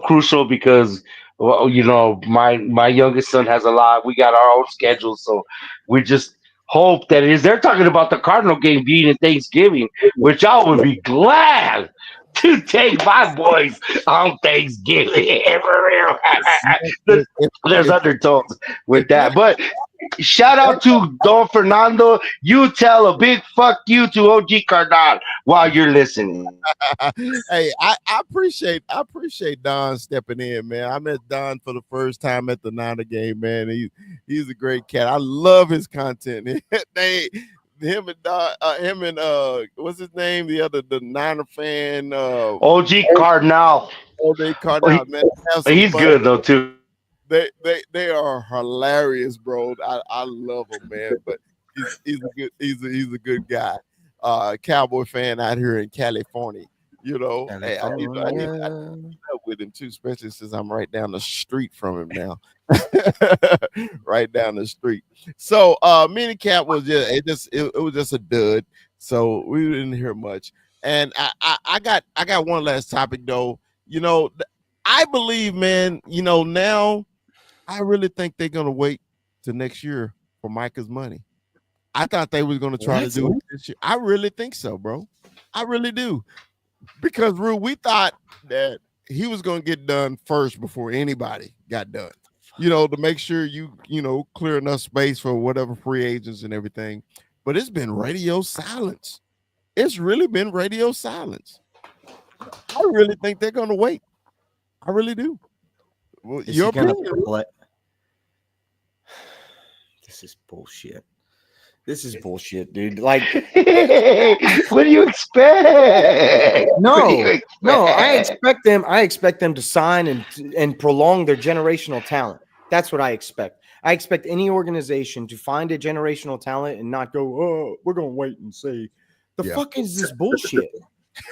crucial, because, well, my youngest son has a lot. We got our own schedule, so we just hope that it is. They're talking about the Cardinal game being in Thanksgiving, which I would be glad to take my boys on Thanksgiving. There's undertones with that, but shout out to Don Fernando. You tell a big fuck you to OG Cardinal while you're listening. Hey, I appreciate Don stepping in, man. I met Don for the first time at the Niner game, man. He's a great cat. I love his content. Him and what's his name? The Niner fan. OG Cardinal. OG Cardinal, man. He's good though too. they are hilarious, bro. I love them, man. But he's a good guy. Cowboy fan out here in California. Hey, I need California. up with him too, especially since I'm right down the street from him now. Right down the street. So minicamp was it was just a dud. So we didn't hear much. And I got one last topic though. I believe, man, now I really think they're gonna wait till next year for Micah's money. I thought they was gonna try to do it this year. I really think so, bro. I really do. Because Rue, we thought that he was gonna get done first before anybody got done. To make sure you clear enough space for whatever free agents and everything. But it's been radio silence. It's really been radio silence. I really think they're gonna wait. I really do. Well, your opinion. This is bullshit. This is bullshit, dude. Like, what do you expect? No, I expect them to sign and prolong their generational talent. That's what I expect. I expect any organization to find a generational talent and not go, oh, we're gonna wait and see. The fuck is this bullshit?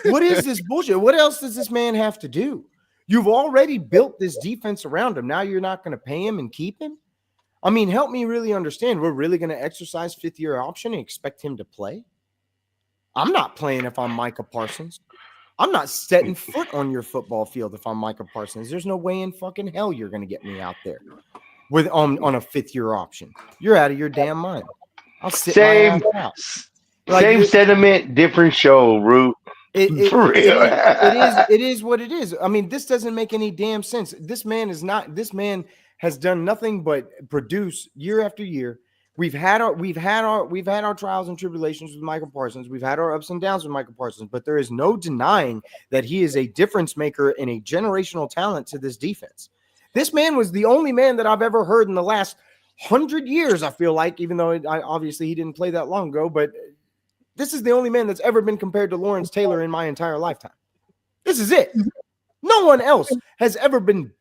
What is this bullshit? What else does this man have to do? You've already built this defense around him. Now you're not going to pay him and keep him? I mean, help me really understand. We're really going to exercise fifth-year option and expect him to play? I'm not playing if I'm Micah Parsons. I'm not setting foot on your football field if I'm Micah Parsons. There's no way in fucking hell you're going to get me out there with on a fifth-year option. You're out of your damn mind. I'll sit my ass out. Same sentiment, different show, Root. It is what it is. I mean, this doesn't make any damn sense. This man has done nothing but produce year after year. We've had our trials and tribulations with Michael Parsons. We've had our ups and downs with Michael Parsons, but there is no denying that he is a difference maker and a generational talent to this defense. This man was the only man that I've ever heard in the last 100 years, I feel like, even though obviously he didn't play that long ago, but this is the only man that's ever been compared to Lawrence Taylor in my entire lifetime. This is it. No one else has ever been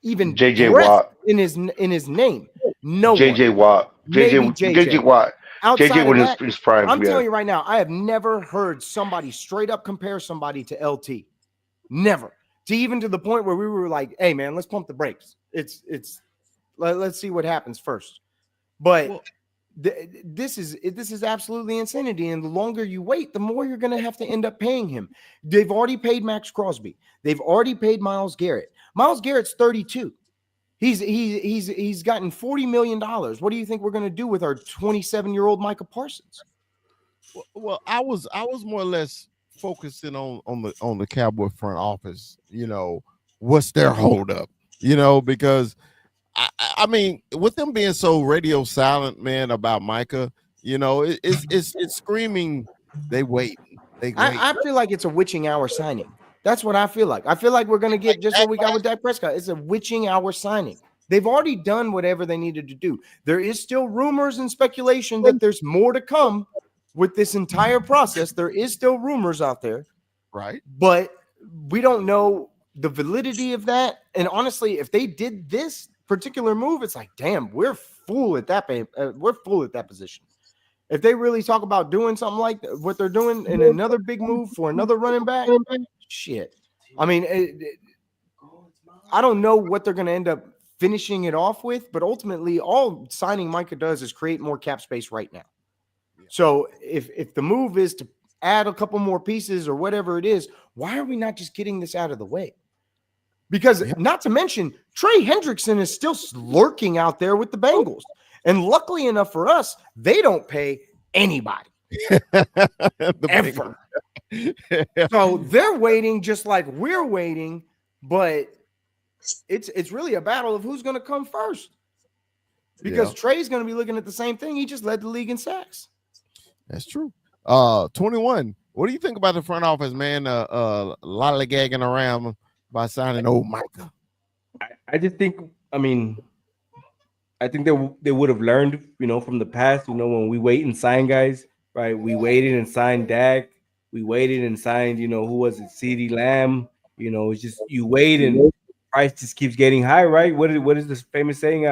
even JJ Watt in his name. No JJ one. Watt. JJ Watt. Outside JJ when that, his prime. I'm telling you right now, I have never heard somebody straight up compare somebody to LT. Never. To the point where we were like, hey man, let's pump the brakes. Let's see what happens first. But this is absolutely insanity. And the longer you wait, the more you're going to have to end up paying him. They've already paid Max Crosby. They've already paid Myles Garrett. Myles Garrett's 32. He's gotten $40 million. What do you think we're going to do with our 27-year-old Micah Parsons? Well, I was more or less focusing on the Cowboy front office. What's their holdup? Because I mean, with them being so radio silent, man, about Micah, it's screaming. They wait. I feel like it's a witching hour signing. That's what I feel like. I feel like we're going to get just what we got with Dak Prescott. It's a witching hour signing. They've already done whatever they needed to do. There is still rumors and speculation that there's more to come with this entire process. There is still rumors out there. Right. But we don't know the validity of that. And honestly, if they did this particular move, it's like, damn, we're full at that position. If they really talk about doing something like what they're doing in another big move for another running back, shit. I mean, I don't know what they're going to end up finishing it off with, but ultimately all signing Micah does is create more cap space right now. So if the move is to add a couple more pieces or whatever it is, why are we not just getting this out of the way? Because not to mention, Trey Hendrickson is still lurking out there with the Bengals. And luckily enough for us, they don't pay anybody. Ever. So they're waiting just like we're waiting, but it's really a battle of who's going to come first. Because Trey's going to be looking at the same thing. He just led the league in sacks. That's true. 21. What do you think about the front office, man? Lollygagging around by signing old Micah. I just think, I think they would have learned, from the past, when we wait and sign guys, right? We waited and signed Dak. We waited and signed, who was it? CeeDee Lamb. It's just you wait and price just keeps getting high, right? What is this famous saying?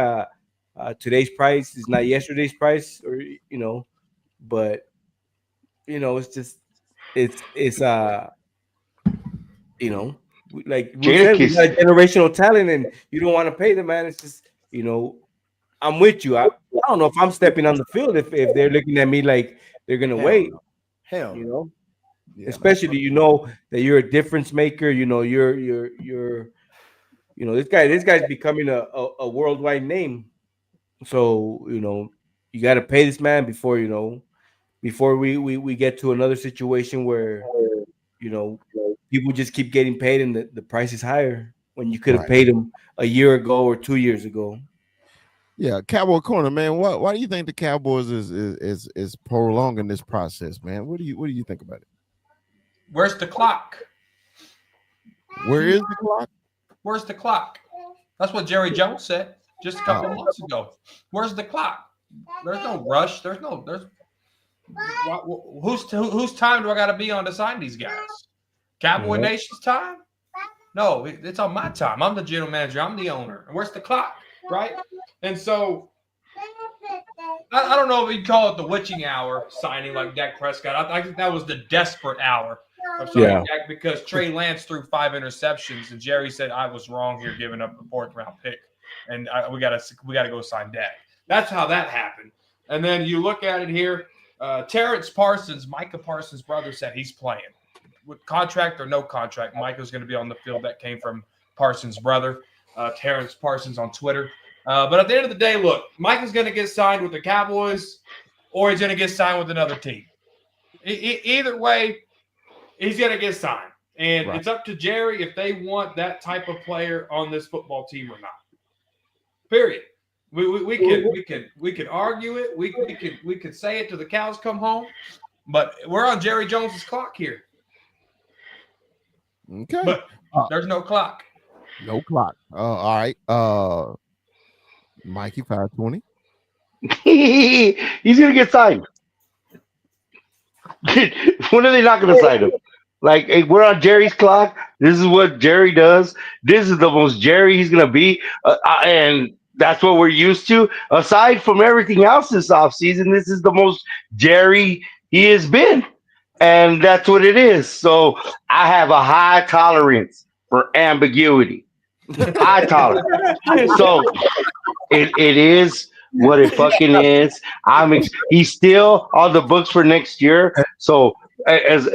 Today's price is not yesterday's price, or but it's just it's like Ru said, we got a Jadakiss. generational talent, and you don't want to pay the man. It's just I'm with you. I don't know if I'm stepping on the field if they're looking at me like they're gonna wait. Hell, Yeah. Especially that you're a difference maker. You're this guy's becoming a worldwide name. So you got to pay this man before we get to another situation where people just keep getting paid and the price is higher when you could have Right. paid them a year ago or 2 years ago. Yeah, Cowboy Corner, man. Why do you think the Cowboys is prolonging this process, man? What do you think about it? Where's the clock? Where is the clock? Where's the clock? That's what Jerry Jones said just a couple of months ago. Where's the clock? There's no rush. Whose time do I got to be on to sign these guys? Cowboy Nation's time? No, it's on my time. I'm the general manager. I'm the owner. And where's the clock? Right? And so I don't know if you'd call it the witching hour signing like Dak Prescott. I think that was the desperate hour of signing Dak because Trey Lance threw 5 interceptions, and Jerry said I was wrong here giving up the 4th round pick, and we gotta go sign Dak. That's how that happened. And then you look at it here. Terrence Parsons, Micah Parsons' brother, said he's playing with contract or no contract. Micah's going to be on the field. That came from Parsons' brother, Terrence Parsons, on Twitter. But at the end of the day, look, Micah's going to get signed with the Cowboys, or he's going to get signed with another team. Either way, he's going to get signed, and It's up to Jerry if they want that type of player on this football team or not. Period. We could argue it. We could say it till the cows come home, but we're on Jerry Jones's clock here. Okay, but there's no clock. No clock. All right. Mikey 520. He's gonna get signed. When are they not gonna sign him? Like, hey, we're on Jerry's clock. This is what Jerry does. This is the most Jerry he's gonna be, and that's what we're used to. Aside from everything else this offseason, this is the most Jerry he has been, and that's what it is. So I have a high tolerance for ambiguity. High tolerance. So it is what it fucking is. He's still on the books for next year. So as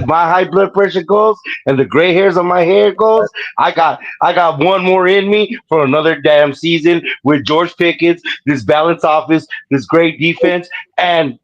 my high blood pressure goes and the gray hairs on my hair goes, I got one more in me for another damn season with George Pickens, this balanced offense, this great defense, and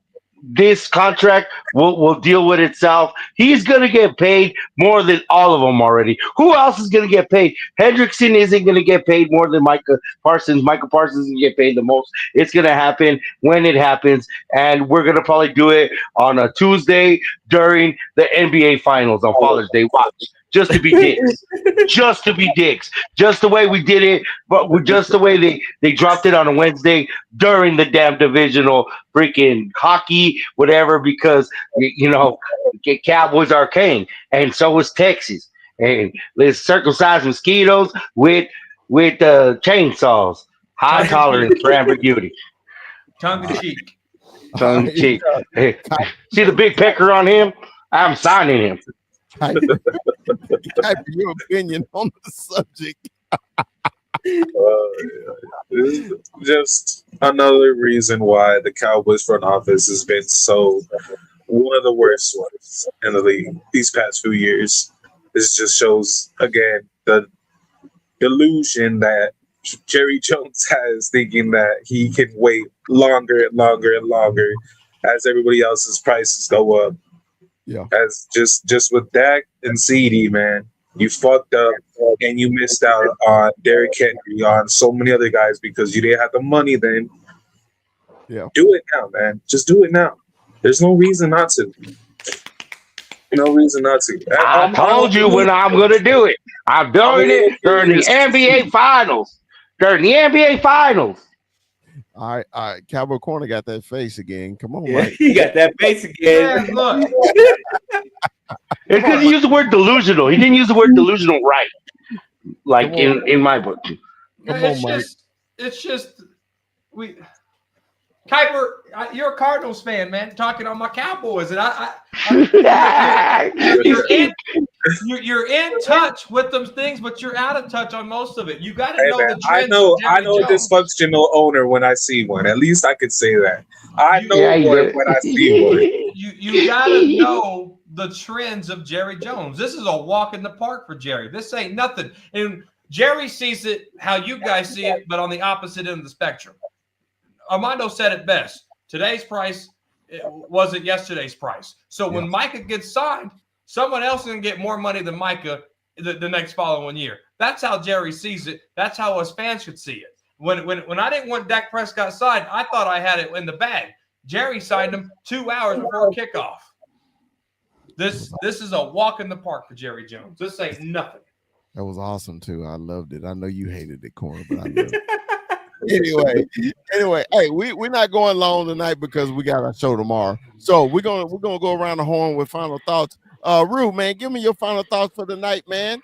this contract will deal with itself. He's going to get paid more than all of them already. Who else is going to get paid? Hendrickson isn't going to get paid more than Micah Parsons. Micah Parsons is going to get paid the most. It's going to happen when it happens, and we're going to probably do it on a Tuesday during the NBA Finals on Father's Day. Watch. Just to be dicks. Just to be dicks. Just the way we did it, but just the way they dropped it on a Wednesday during the damn divisional freaking hockey, whatever, because, Cowboys are king, and so is Texas. And let's circumcise mosquitoes with chainsaws. High tolerance for ambiguity. Tongue in cheek. Tongue in cheek. Hey, see the big pecker on him? I'm signing him. Type your opinion on the subject. Just another reason why the Cowboys front office has been so one of the worst ones in the league these past few years. This just shows again the delusion that Jerry Jones has, thinking that he can wait longer and longer and longer as everybody else's prices go up. Yeah. As just with Dak and CD, man, you fucked up and you missed out on Derrick Henry, on so many other guys because you didn't have the money then. Yeah. Do it now, man. Just do it now. There's no reason not to. No reason not to. I told you when I'm going to do it. I'm doing it during the NBA Finals. During the NBA Finals. All right. Cowboy Corner got that face again. Come on, Yeah, Mike. he got that face again. Yeah, look. It's because he used the word delusional. He didn't use the word delusional right. Like in my book. Come it's on, Mike. it's just we. Kuiper, you're a Cardinals fan, man. Talking on my Cowboys, and you're in touch with those things, but you're out of touch on most of it. You got to know man, the trends. I know a Jones. dysfunctional owner when I see one. At least I could say that. I know one when I see one. You got to know the trends of Jerry Jones. This is a walk in the park for Jerry. This ain't nothing. And Jerry sees it how you guys see it, but on the opposite end of the spectrum. Armando said it best. Today's price wasn't yesterday's price. So when Micah gets signed, someone else is going to get more money than Micah the next following year. That's how Jerry sees it. That's how us fans should see it. When I didn't want Dak Prescott signed, I thought I had it in the bag. Jerry signed him 2 hours before kickoff. This is a walk in the park for Jerry Jones. This ain't nothing. That was awesome too. I loved it. I know you hated it, Corner, but I loved it. anyway, hey, we're not going long tonight because we got our show tomorrow. So we're gonna go around the horn with final thoughts. Rue, man, give me your final thoughts for the night, man.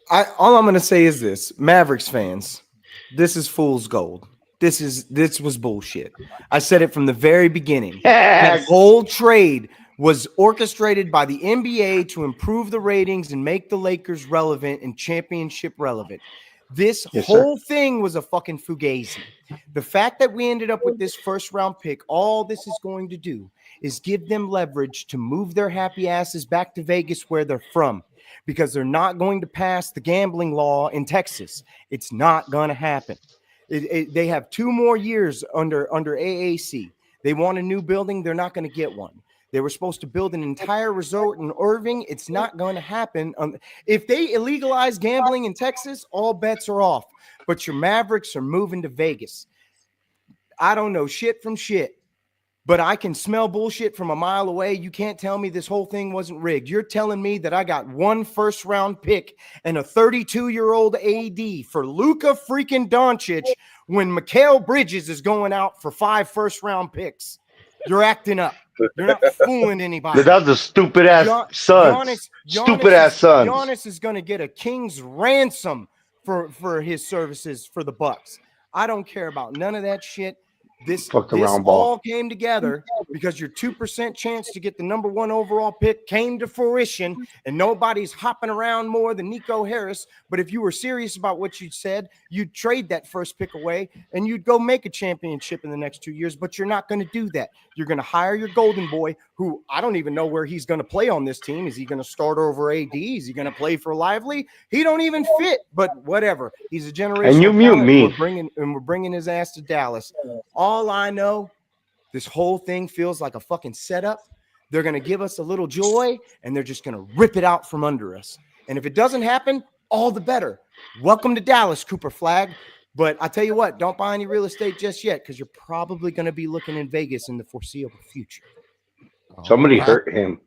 All I'm gonna say is this: Mavericks fans, this is fool's gold. This was bullshit. I said it from the very beginning. That whole trade was orchestrated by the NBA to improve the ratings and make the Lakers relevant and championship relevant. This whole thing was a fucking fugazi. The fact that we ended up with this first round pick, all this is going to do is give them leverage to move their happy asses back to Vegas where they're from, because they're not going to pass the gambling law in Texas. It's not going to happen. They have 2 more years under AAC. They want a new building. They're not going to get one. They were supposed to build an entire resort in Irving. It's not going to happen. If they illegalize gambling in Texas, all bets are off. But your Mavericks are moving to Vegas. I don't know shit from shit, but I can smell bullshit from a mile away. You can't tell me this whole thing wasn't rigged. You're telling me that I got 1 first-round pick and a 32-year-old AD for Luka freaking Doncic when Mikal Bridges is going out for 5 first-round picks. You're acting up. You're not fooling anybody. That's the stupid ass Suns. Stupid ass Suns. Giannis is going to get a king's ransom for his services for the Bucks. I don't care about none of that shit. This all came together because your 2% chance to get the number 1 overall pick came to fruition, and nobody's hopping around more than Nico Harris. But if you were serious about what you said, you'd trade that first pick away and you'd go make a championship in the next 2 years. But you're not going to do that. You're going to hire your golden boy, who I don't even know where he's going to play on this team. Is he going to start over AD? Is he going to play for Lively? He don't even fit, but whatever. He's a generational. And you mute me. We're bringing his ass to Dallas. All I know, this whole thing feels like a fucking setup. They're going to give us a little joy, and they're just going to rip it out from under us. And if it doesn't happen, all the better. Welcome to Dallas, Cooper Flag. But I tell you what, don't buy any real estate just yet, because you're probably going to be looking in Vegas in the foreseeable future. Somebody hurt him.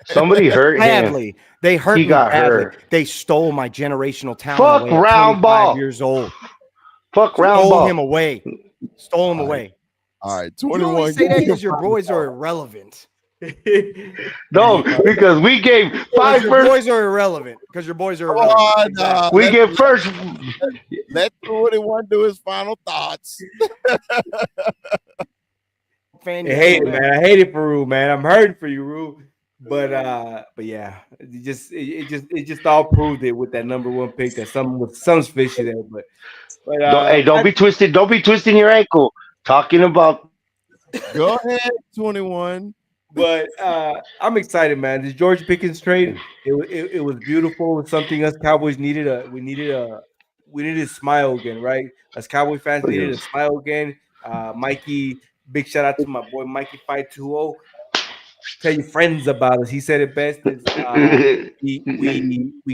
Somebody hurt badly. him. They hurt he me got badly. hurt. They stole my generational talent. Fuck away round ball. Years old. Fuck round Stole ball. him away. Stole him away. All right, You 21. only say that because your boys are irrelevant. No, because we gave 5 Your first. boys are irrelevant. Because your boys are irrelevant. We gave first. Let 21 do his final thoughts. I hate it, man. I hate it for Rue, man. I'm hurting for you, Rue. But yeah, it just all proved it with that number 1 pick. That something's fishy there. But Don't be twisted. Don't be twisting your ankle. Talking about. Go ahead, 21. But I'm excited, man. This George Pickens trade, it was beautiful. It's something us Cowboys needed. We needed a smile again, right? As Cowboy fans needed a smile again. Mikey, big shout out to my boy Mikey 520. Tell your friends about us. He said it best. We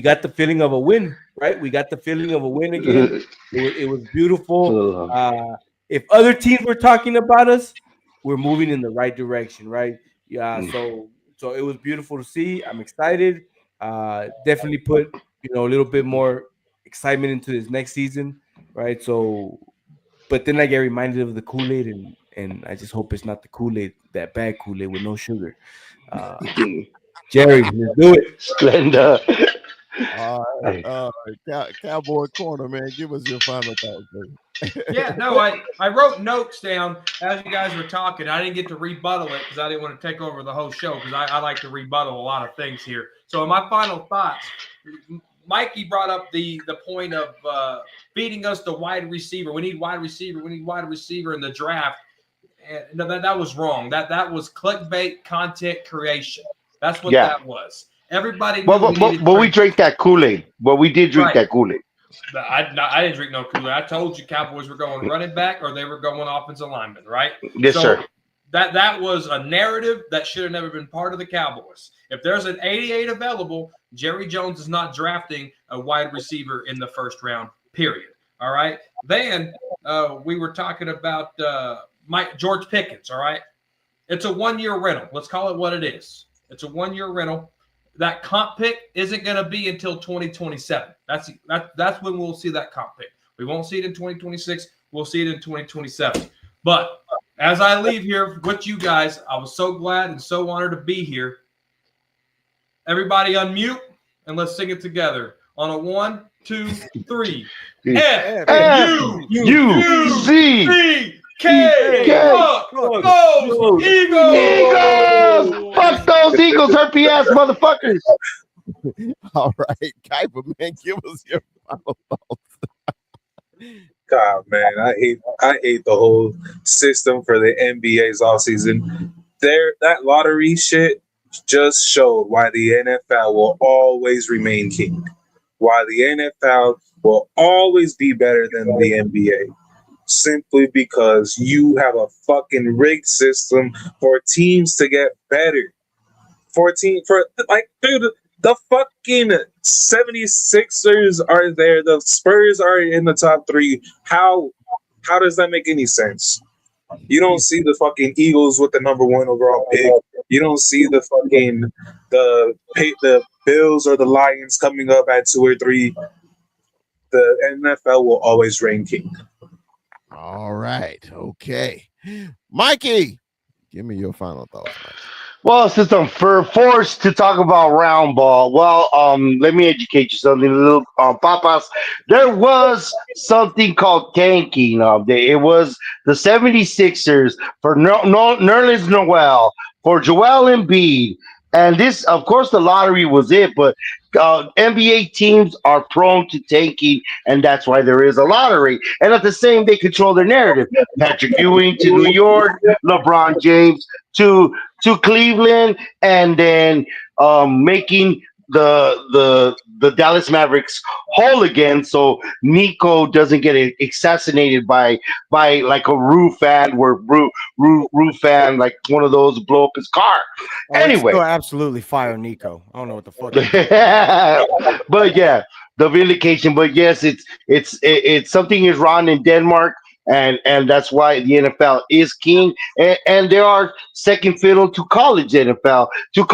got the feeling of a win, right? We got the feeling of a win again. It was beautiful. If other teams were talking about us, we're moving in the right direction, right? Yeah. So it was beautiful to see. I'm excited. Definitely put a little bit more excitement into this next season, right? So, but then I get reminded of the Kool-Aid, and I just hope it's not the Kool-Aid, that bad Kool-Aid with no sugar. Jerry, let's do it. Splenda. All right, Cowboy Corner, man, give us your final thoughts, baby. Yeah, no, I wrote notes down as you guys were talking. I didn't get to rebuttal it because I didn't want to take over the whole show because I like to rebuttal a lot of things here. So in my final thoughts, Mikey brought up the point of feeding us the wide receiver. We need wide receiver. We need wide receiver in the draft. And no, that was wrong. That was clickbait content creation. That's what Yeah. that was. Everybody knew But we drank that Kool-Aid. But we did drink Right. that Kool-Aid. I didn't drink no Kool-Aid. I told you Cowboys were going running back or they were going offensive lineman, right? Yes, sir. That was a narrative that should have never been part of the Cowboys. If there's an 88 available, Jerry Jones is not drafting a wide receiver in the first round, period. All right. Then we were talking about George Pickens, all right? It's a 1-year rental. Let's call it what it is. It's a 1-year rental. That comp pick isn't going to be until 2027. That's when we'll see that comp pick. We won't see it in 2026. We'll see it in 2027. But as I leave here with you guys, I was so glad and so honored to be here. Everybody unmute and let's sing it together on a 1, 2, 3. F-U-C-K. Go Eagles! Fuck those Eagles, herpy ass motherfuckers. All right, Kuiper, man, give us your final thoughts. God, man, I hate the whole system for the NBA's offseason. That lottery shit just showed why the NFL will always remain king. Why the NFL will always be better than the NBA. Simply because you have a fucking rigged system for teams to get better. Dude, the fucking 76ers are there. The Spurs are in the top 3. How does that make any sense? You don't see the fucking Eagles with the number 1 overall pick. You don't see the fucking the Bills or the Lions coming up at 2 or 3. The NFL will always reign king. All right. Okay. Mikey, give me your final thoughts, Mikey. Well, since I'm forced to talk about round ball, let me educate you something, little papas. There was something called tanking. It was the 76ers for Nerlens Noel, for Joel Embiid, and this, of course, the lottery was it, but NBA teams are prone to tanking, and that's why there is a lottery. And at the same, they control their narrative. Patrick Ewing to New York, LeBron James to Cleveland, and then making the Dallas Mavericks whole again, so Nico doesn't get assassinated by like a Rue fan, where Rue fan, like one of those, blow up his car. Anyway, absolutely fire Nico. I don't know what the fuck. But yeah, the vindication. But yes, it's something is wrong in Denmark. And that's why the NFL is king, and they are second fiddle to college NFL to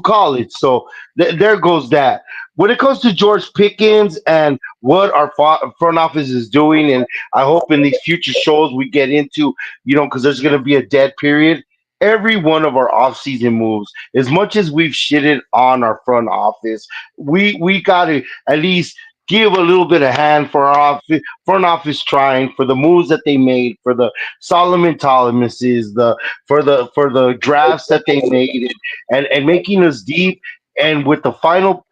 college. So there goes that. When it comes to George Pickens and what our front office is doing, and I hope in these future shows we get into, because there's going to be a dead period. Every one of our offseason moves, as much as we've shitted on our front office, we got to at least give a little bit of hand for our front office, trying for the moves that they made, for the Solomon Thomases, for the drafts that they made, and making us deep, and with the final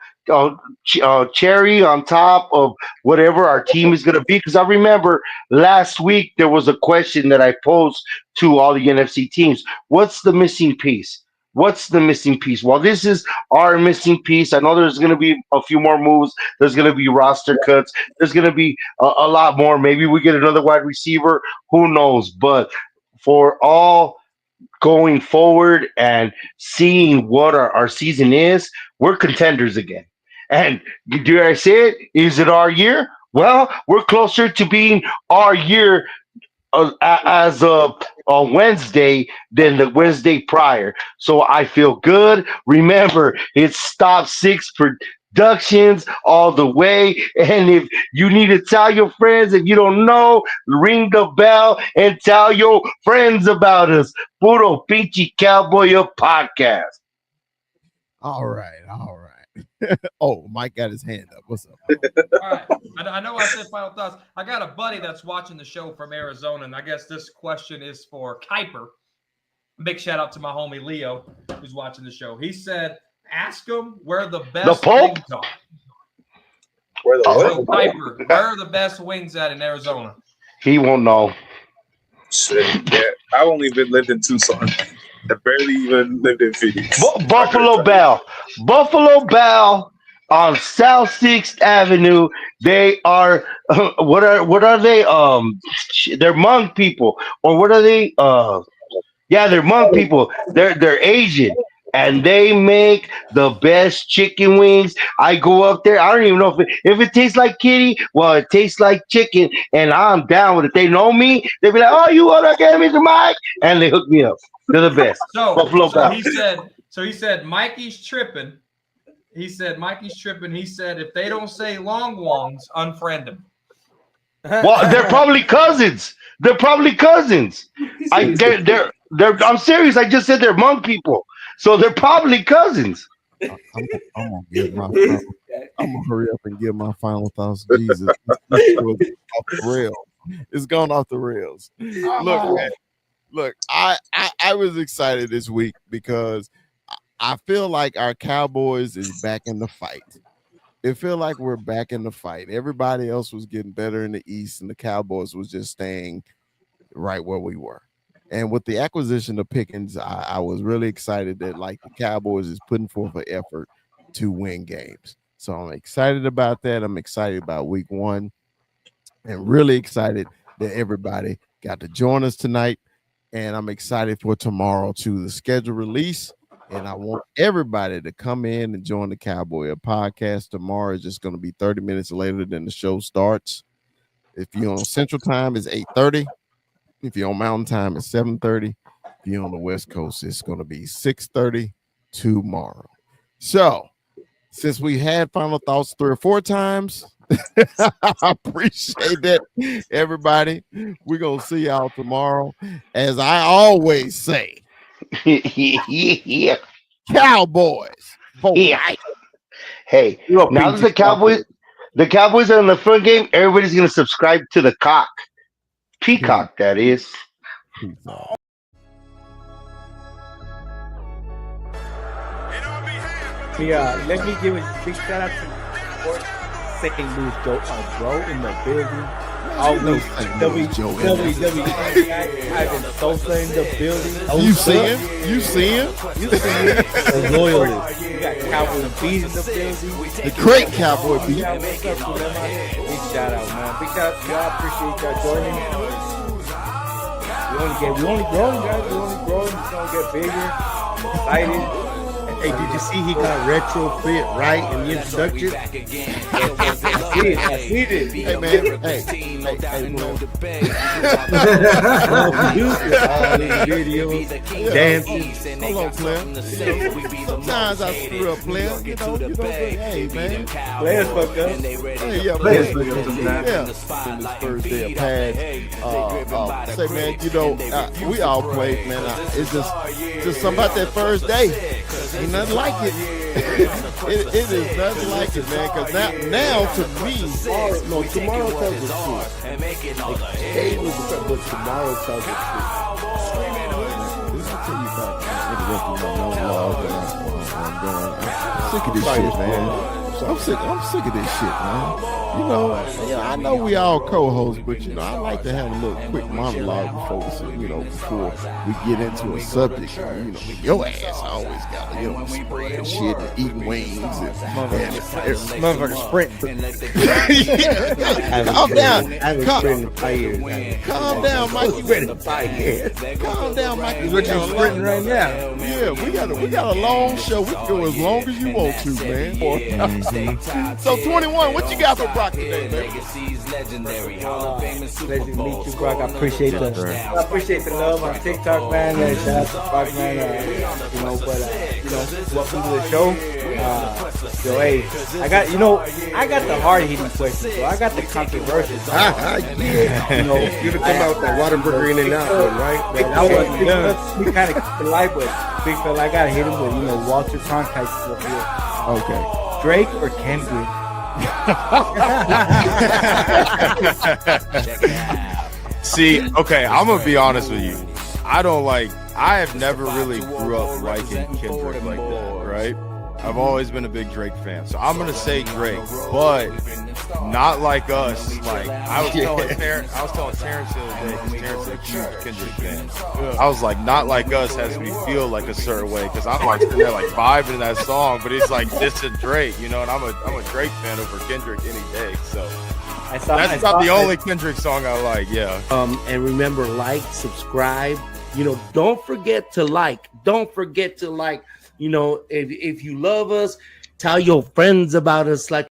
cherry on top of whatever our team is going to be. Because I remember last week there was a question that I posed to all the NFC teams: what's the missing piece? What's the missing piece? Well, this is our missing piece. I know there's going to be a few more moves. There's going to be roster cuts. There's going to be a lot more. Maybe we get another wide receiver. Who knows? But for all going forward and seeing what our season is, we're contenders again. And do I say it? Is it our year? Well, we're closer to being our year as of on Wednesday than the Wednesday prior. So I feel good. Remember, it's Stop Six Productions all the way. And if you need to tell your friends, if you don't know, ring the bell and tell your friends about us. Puro Pinche Cowboy Podcast. All right. Oh, Mike got his hand up. What's up? All right. I know I said final thoughts. I got a buddy that's watching the show from Arizona, and I guess this question is for Kuiper. Big shout out to my homie Leo, who's watching the show. He said, ask him where the best wings are. Where the So, what? Kuiper, where are the best wings at in Arizona? He won't know. Shit, yeah. I've only lived in Tucson. I barely even lived in Phoenix. Buffalo Bell on South 6th Avenue. They are what are they? They're Hmong people, or what are they? Yeah, they're Hmong people. They're Asian, and they make the best chicken wings. I go up there. I don't even know if it tastes like kitty. Well, it tastes like chicken, and I'm down with it. They know me. They be like, "Oh, you want to get me to Mike?" And they hook me up. They're the best. Buffalo Bell. He said Mikey's tripping. He said Mikey's tripping. He said if they don't say long wongs, unfriend him. Well, they're probably cousins. I'm serious. I just said they're Hmong people, so they're probably cousins. I'm gonna hurry up and give my final thoughts. Jesus, this was off the rails. It's gone off the rails. Look, man. Look, I was excited this week because I feel like our Cowboys is back in the fight. It feel like we're back in the fight. Everybody else was getting better in the East, and the Cowboys was just staying right where we were. And with the acquisition of Pickens, I was really excited that like the Cowboys is putting forth an effort to win games. So I'm excited about that. I'm excited about week 1 and really excited that everybody got to join us tonight. And I'm excited for tomorrow to the schedule release. And I want everybody to come in and join the Cowboy podcast. Tomorrow is just going to be 30 minutes later than the show starts. If you're on Central Time, it's 8:30. If you're on Mountain Time, it's 7:30. If you're on the West Coast, it's going to be 6:30 tomorrow. So, since we had final thoughts 3 or 4 times, I appreciate that, everybody. We're going to see y'all tomorrow. As I always say, Yeah. Cowboys. Yeah. Hey, now that the Cowboys are in the front game, everybody's going to subscribe to the Peacock, that is. Yeah, let me give a big shout out to St. Louis Joe, bro, in the building. Always WWE. Ivan Sosa in the building. You see him? The loyalist. You got Cowboy Beat in the building. The great Cowboy Beat. Big shout out, man. Big shout out to y'all. Appreciate y'all joining. We only growing, guys. We only growing. It's gonna get bigger. I'm excited. Hey, did you see he got retrofit right in the introduction? I see it. Hey, man. Hey, Videos, dancing. Hold on, player. Sometimes I screw up, player. You know, hey, man. Players fuck up. Hey, yeah, players fuck up sometimes. Yeah. In this first day of pads. Say, man, you know, we all played, man. It's just something about that first day. Ain't nothing like it. It is nothing like it, man. Because now to me, tomorrow tells the truth. But tomorrow tells the truth. I'm sick of this shit, man. I'm sick of this shit, man. You know, I know we all co-hosts, but you know, I like to have a little quick monologue before we get into a subject. You know, your ass always got to, spread shit and eating wings and Motherfucker sprint. Calm down. I haven't sprinted in 5 years. Calm down, Mikey. Calm down, Mikey. What you sprinting right now? Yeah, we got a long show. We can go as long as you want to, man. So 21, what you got for Brock today, man? Pleasure to meet you, Brock. I appreciate the love on TikTok, man. Shout out to Brock, man. Welcome to the show. Hey, I got the hard hitting questions, so I got the controversial. You come out with that Whataburger in and out one, right? We kind of light, but big fella, I gotta hit him with Walter Cronkite stuff here. Okay. Drake or Kendrick? See, okay, I'm gonna be honest with you. I have never really grew up liking Kendrick like that, right? I've always been a big Drake fan, so I'm gonna say Drake, but not like us. Like I was telling Terrence the other day, because Terrence is a huge Kendrick fan. I was like, not like us has me feel like a certain way, because I'm like sitting there like vibing in that song, but it's like this is Drake, you know, and I'm a Drake fan over Kendrick any day. So that's not the only Kendrick song I like. Yeah. And remember, like, subscribe. You know, don't forget to like. Don't forget to like. You know, if you love us, tell your friends about us. Like